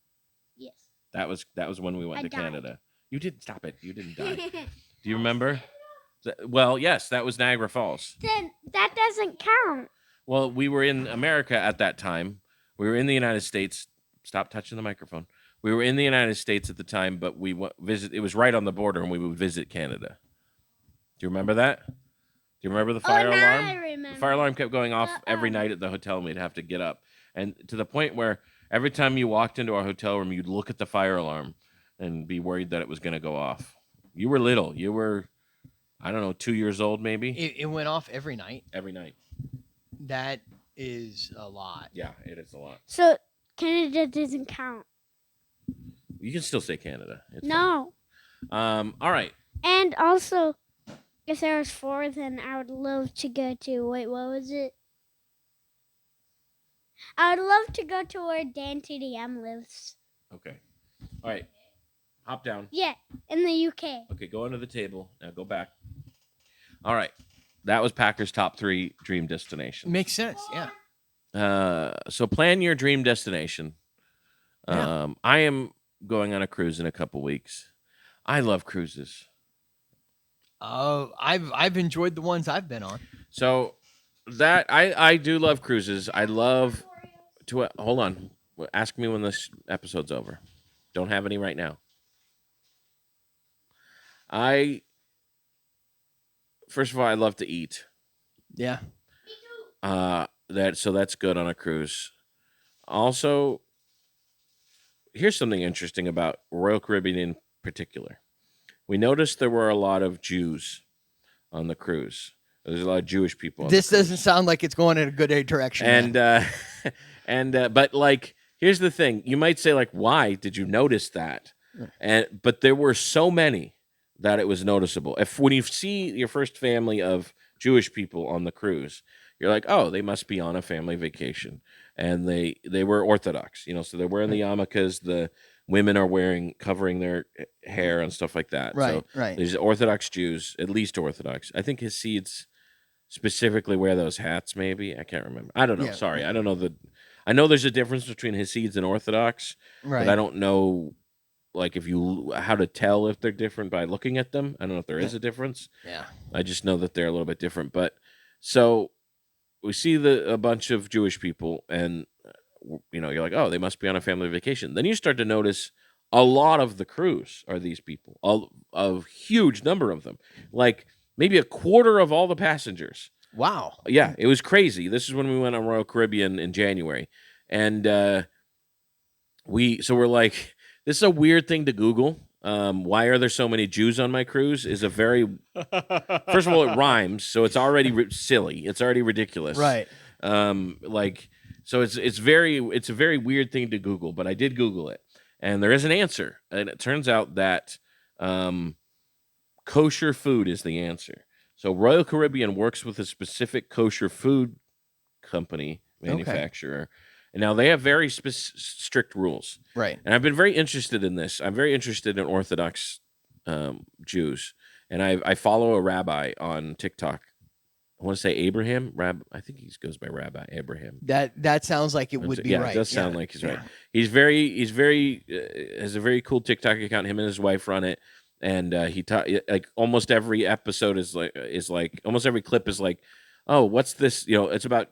Yes. That was when we went I to died. Canada. You didn't stop it. You didn't die. Do you remember? Well, yes, that was Niagara Falls. Then that doesn't count. Well, we were in America at that time. We were in the United States. Stop touching the microphone. We were in the United States at the time, but we went visit. It was right on the border, and we would visit Canada. Do you remember that? Do you remember the fire now alarm? I remember. The fire alarm kept going off every Uh-uh. night at the hotel, and we'd have to get up. And to the point where every time you walked into our hotel room, you'd look at the fire alarm and be worried that it was going to go off. You were little. You were, I don't know, 2 years old maybe? It went off every night. Every night. That is a lot. Yeah, it is a lot. So Canada doesn't count. You can still say Canada. It's No. fine. All right. And also, if there was 4, then I would love to go to. Wait, what was it? I would love to go to where Dan TDM lives. Okay. All right. Hop down. Yeah, in the UK. Okay, go under the table. Now go back. All right. That was Packer's top 3 dream destinations. Makes sense. Yeah. So plan your dream destination. Yeah. I am going on a cruise in a couple weeks. I love cruises. I've enjoyed the ones I've been on. So that I do love cruises. I love to hold on. Ask me when this episode's over. Don't have any right now. First of all, I love to eat. Yeah. That's good on a cruise. Also, here's something interesting about Royal Caribbean in particular. We noticed there were a lot of Jews on the cruise. There's a lot of Jewish people. On This the cruise. doesn't sound like it's going in a good direction. And but like, here's the thing. You might say like, why did you notice that? But there were so many that it was noticeable. When you see your first family of Jewish people on the cruise, you're like, oh, they must be on a family vacation. And they were Orthodox, so they're wearing the yarmulkes. The women are covering their hair and stuff like that. Right, So right. there's Orthodox Jews, at least Orthodox. I think Hasids specifically wear those hats, maybe. I can't remember. I don't know. Yeah. Sorry. I don't know I know there's a difference between Hasids and Orthodox, Right. but I don't know like how to tell if they're different by looking at them. I don't know if there is a difference. Yeah. I just know that they're a little bit different. But so we see a bunch of Jewish people, and you're like, oh, they must be on a family vacation. Then you start to notice a lot of the crews are these people, a huge number of them, like maybe a quarter of all the passengers. Wow. Yeah, it was crazy. This is when we went on Royal Caribbean in January, and we're like, this is a weird thing to Google. Why are there so many Jews on my cruise? Is a very first of all, it rhymes, so it's already silly. It's already ridiculous, Right. So it's a very weird thing to Google, but I did Google it, and there is an answer, and it turns out that kosher food is the answer. So Royal Caribbean works with a specific kosher food company manufacturer, and now they have very strict rules. Right. And I've been very interested in this. I'm very interested in Orthodox Jews, and I follow a rabbi on TikTok. I want to say Abraham. I think he goes by Rabbi Abraham. That sounds like it would be right. Yeah, it does sound like he's right. Yeah. He's very has a very cool TikTok account. Him and his wife run it, and he like almost every episode is like almost every clip is like, oh, what's this? It's about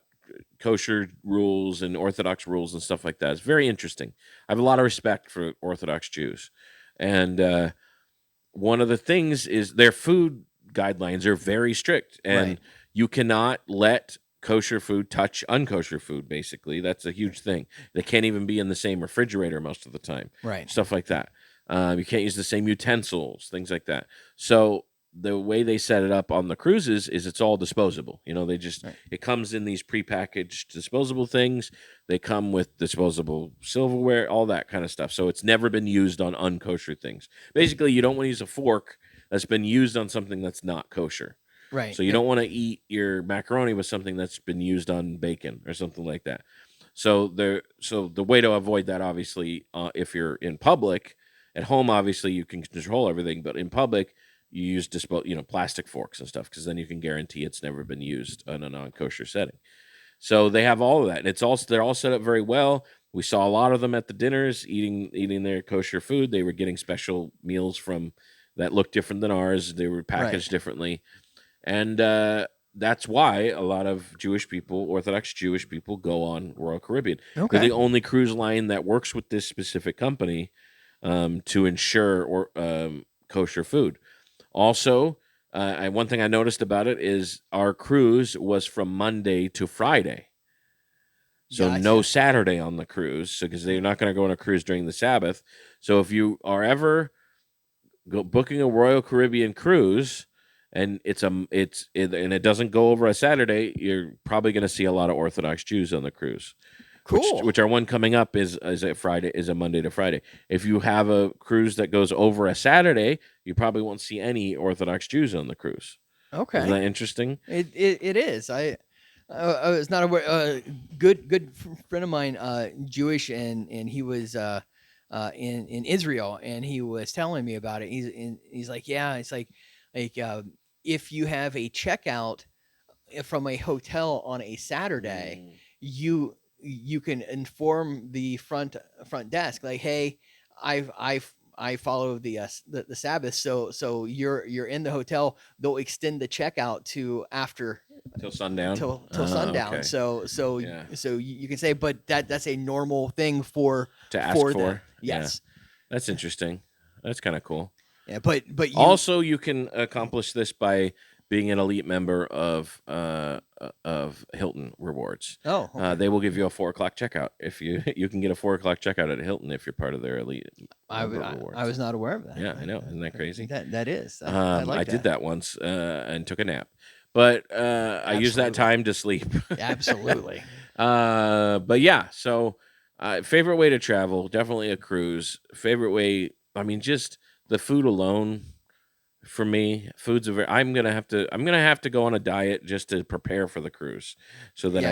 kosher rules and Orthodox rules and stuff like that. It's very interesting. I have a lot of respect for Orthodox Jews, and one of the things is their food guidelines are very strict, and you cannot let kosher food touch unkosher food. Basically, that's a huge thing. They can't even be in the same refrigerator most of the time. Right. Stuff like that. You can't use the same utensils, things like that. So the way they set it up on the cruises is it's all disposable. They just it comes in these prepackaged disposable things. They come with disposable silverware, all that kind of stuff. So it's never been used on unkosher things. Basically, you don't want to use a fork that's been used on something that's not kosher. Right. So you don't want to eat your macaroni with something that's been used on bacon or something like that. So the way to avoid that, obviously, if you're in public, at home, obviously you can control everything, but in public, you use plastic forks and stuff, because then you can guarantee it's never been used in a non-kosher setting. So they have all of that, and they're all set up very well. We saw a lot of them at the dinners eating their kosher food. They were getting special meals that looked different than ours. They were packaged differently. And that's why a lot of Jewish people, Orthodox Jewish people, go on Royal Caribbean. Okay. They're the only cruise line that works with this specific company to ensure kosher food. Also, one thing I noticed about it is our cruise was from Monday to Friday. So Gotcha. no Saturday on the cruise, because they're not going to go on a cruise during the Sabbath. So if you are ever booking a Royal Caribbean cruise, and it doesn't go over a Saturday, you're probably going to see a lot of Orthodox Jews on the cruise. Cool. Which our one coming up is a Monday to Friday. If you have a cruise that goes over a Saturday, you probably won't see any Orthodox Jews on the cruise. Okay. Isn't that interesting? It is. I was not aware. Good friend of mine, Jewish, and he was in Israel, and he was telling me about it. He's like, yeah, it's like if you have a checkout from a hotel on a Saturday, you can inform the front desk, like, hey, I follow the Sabbath, so you're in the hotel. They'll extend the checkout to after till sundown. Till sundown. Okay. So you can say, but that's a normal thing to ask for. them. Yes, that's interesting. That's kind of cool. Yeah, but also you can accomplish this by being an elite member of Hilton Rewards. Oh, okay. They will give you a 4:00 checkout if you can get a 4:00 checkout at Hilton if you're part of their elite. I was not aware of that. Yeah, I know. Isn't that crazy? That is. I did that once and took a nap, but I used that time to sleep. Absolutely. But yeah, so favorite way to travel, definitely a cruise. Favorite way, I mean, just the food alone. For me, I'm gonna have to go on a diet just to prepare for the cruise, so that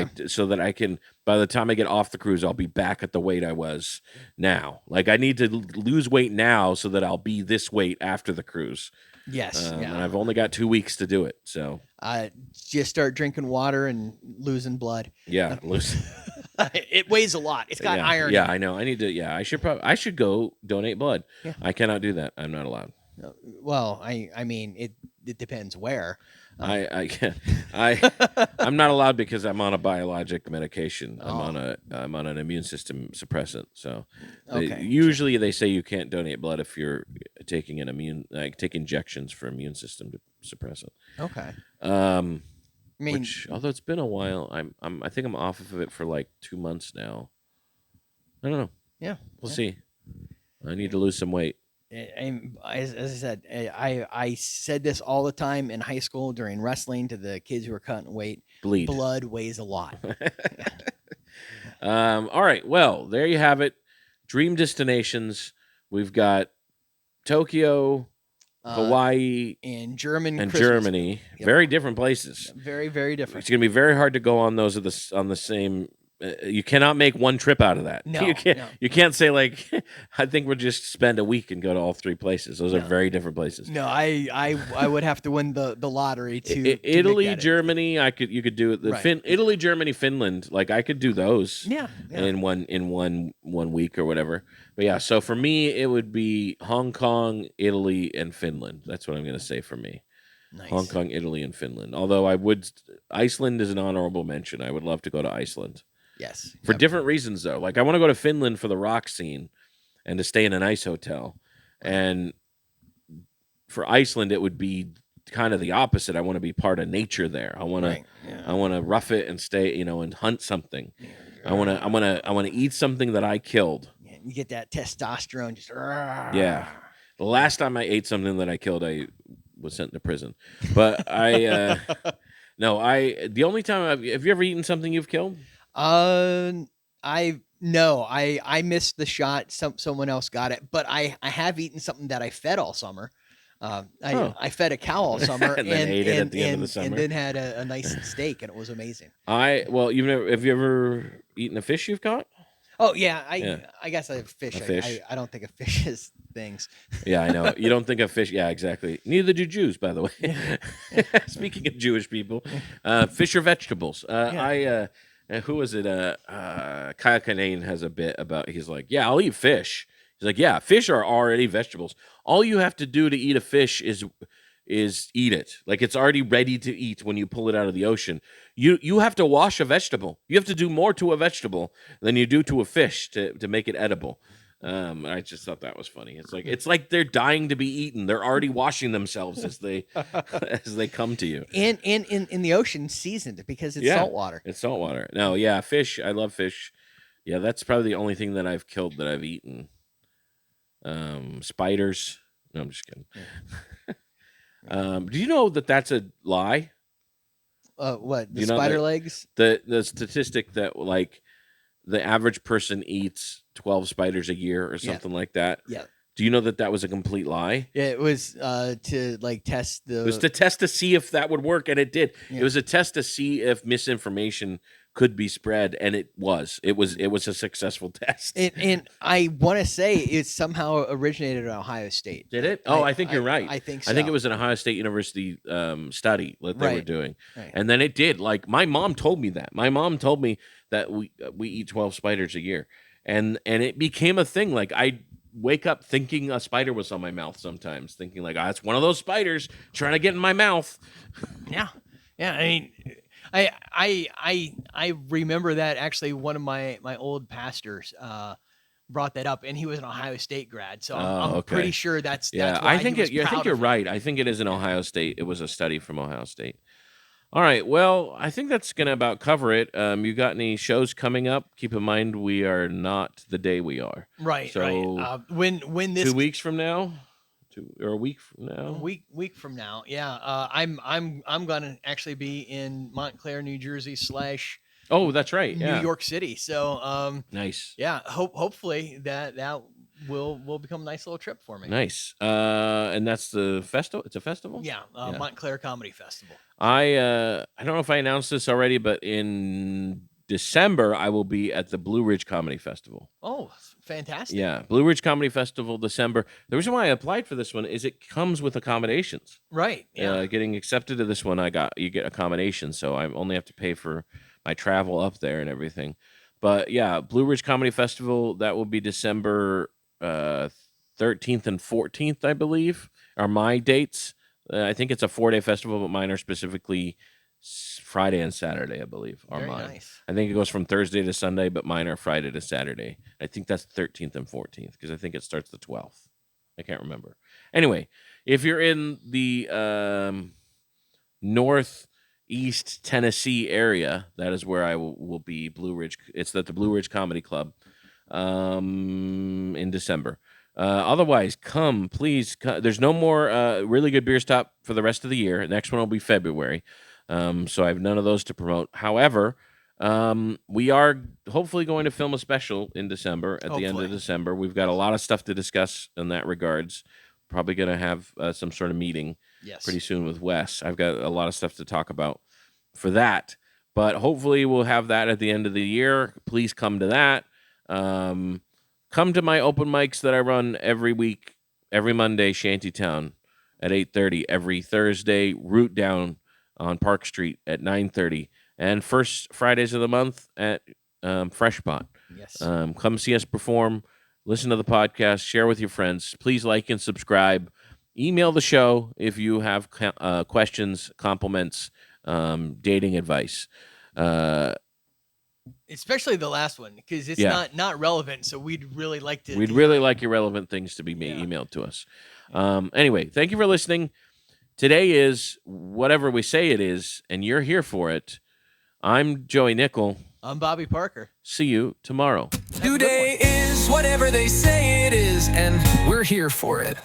I can, by the time I get off the cruise, I'll be back at the weight I was now. Like, I need to lose weight now so that I'll be this weight after the cruise. Yes, And I've only got 2 weeks to do it. So just start drinking water and losing blood. Yeah, it weighs a lot. It's got iron. Yeah, I know. I need to. Yeah, I should go donate blood. Yeah. I cannot do that. I'm not allowed. Well, I mean, it depends where. I'm not allowed because I'm on a biologic medication. Oh. I'm on an immune system suppressant. So Okay. usually they say you can't donate blood if you're taking take injections for immune system suppressant. Okay. I mean, Which, although it's been a while, I think I'm off of it for like 2 months now. I don't know. yeah. We'll yeah. see. I need to lose some weight. As I said, I said this all the time in high school during wrestling to the kids who were cutting weight. Bleed. Blood weighs a lot. All right. Well, there you have it. Dream destinations. We've got Tokyo, Hawaii, and Germany. Yep. Very different places. Very, very different. It's going to be very hard to go on those on the same. You cannot make one trip out of that. No, you can't. no. You can't say like, I think we'll just spend a week and go to all three places. Those are very different places. No, I would have to win the lottery to Italy, make that Germany. You could do it. Right. Italy, Germany, Finland. Like I could do those. Yeah. In one week or whatever. But yeah, so for me it would be Hong Kong, Italy, and Finland. That's what I'm going to say for me. Nice. Hong Kong, Italy, and Finland. Although Iceland is an honorable mention. I would love to go to Iceland. Yes. For different reasons though. Like I want to go to Finland for the rock scene and to stay in a nice hotel. And for Iceland it would be kind of the opposite. I want to be part of nature there. I want to Right. Yeah. I want to rough it and stay, and hunt something. I want to eat something that I killed. You get that testosterone just. Yeah. The last time I ate something that I killed, I was sent to prison. But the only time have you ever eaten something you've killed? I missed the shot. Someone else got it, but I have eaten something that I fed all summer. I fed a cow all summer and then ate it at the end of the summer. and then had a nice steak, and it was amazing. Have you ever eaten a fish you've caught? Oh yeah, I guess I have fish. A fish. I don't think of fish as things. Yeah, I know. You don't think of fish. Yeah, exactly. Neither do Jews, by the way. Speaking of Jewish people, fish are vegetables. Who was it? Kyle Kinane has a bit about. He's like, yeah, I'll eat fish. He's like, yeah, fish are already vegetables. All you have to do to eat a fish is eat it. Like it's already ready to eat when you pull it out of the ocean. You have to wash a vegetable. You have to do more to a vegetable than you do to a fish to make it edible. I just thought that was funny. It's like they're dying to be eaten. They're already washing themselves as they come to you. And in the ocean, seasoned because it's salt water. It's salt water. No, yeah, fish. I love fish. Yeah, that's probably the only thing that I've killed that I've eaten. Spiders. No, I'm just kidding. Do you know that that's a lie? What? The You know spider that- legs? The statistic that like the average person eats 12 spiders a year or something like that. Yeah. Do you know that was a complete lie? Yeah, it was to like test the. It was to test to see if that would work, and it did. Yeah. It was a test to see if misinformation could be spread, and it was. It was a successful test. And I want to say it somehow originated in Ohio State. Did it? Oh, I think you're right. I think so. I think it was an Ohio State University study that they were Right. doing, Right. and then it did. Like my mom told me that. My mom told me that we eat 12 spiders a year, and it became a thing. Like I wake up thinking a spider was on my mouth sometimes, thinking like, it's one of those spiders trying to get in my mouth. Yeah. I mean, I remember that actually one of my old pastors brought that up, and he was an Ohio State grad, so I'm okay. pretty sure that's Yeah, why I think he was I think proud you're of it. right. I think it is an Ohio State. It was a study from Ohio State. All right. Well, I think that's gonna about cover it. You got any shows coming up? Keep in mind we are not the day we are. Right. So, right. When this 2 weeks from now, or a week from now. week from now, yeah. I'm gonna actually be in Montclair, New Jersey / Oh, that's right. Yeah. New York City. So Nice. yeah, hopefully that will become a nice little trip for me. Nice. And that's the festival. It's a festival. Yeah, Yeah. Montclair Comedy Festival. I don't know if I announced this already, but in December I will be at the Blue Ridge Comedy Festival. Oh, fantastic. Yeah, Blue Ridge Comedy Festival, December. The reason why I applied for this one is it comes with accommodations. Right. Yeah. Getting accepted to this one, you get accommodations, so I only have to pay for my travel up there and everything. But yeah, Blue Ridge Comedy Festival, that will be December 13th and 14th, I believe, are my dates. I think it's a 4-day festival, but mine are specifically Friday and Saturday, I believe, are Very mine. nice. I think it goes from Thursday to Sunday, but mine are Friday to Saturday. I think that's 13th and 14th because I think it starts the 12th. I can't remember. Anyway, if you're in the northeast Tennessee area, that is where I will be. Blue Ridge. It's at the Blue Ridge Comedy Club in December. Otherwise, please. There's no more really good beer stop for the rest of the year. Next one will be February. So I have none of those to promote. However, we are hopefully going to film a special in December. At the end of Hopefully. December, we've got a lot of stuff to discuss in that regards. Probably going to have some sort of meeting Yes. pretty soon with Wes. I've got a lot of stuff to talk about for that. But hopefully we'll have that at the end of the year. Please come to that. Come to my open mics that I run every week, every Monday, Shantytown at 8:30, every Thursday, Root Down on Park Street at 9:30, and first Fridays of the month at Freshbot. Yes. Come see us perform, listen to the podcast, share with your friends. Please like and subscribe. Email the show if you have questions, compliments, dating advice. Especially the last one because it's Yeah. not relevant. So we'd really like to. We'd really like your relevant things to be emailed to us. Anyway, thank you for listening. Today is whatever we say it is, and you're here for it. I'm Joey Nickel. I'm Bobby Parker. See you tomorrow. Have a good one. Today is whatever they say it is, and we're here for it.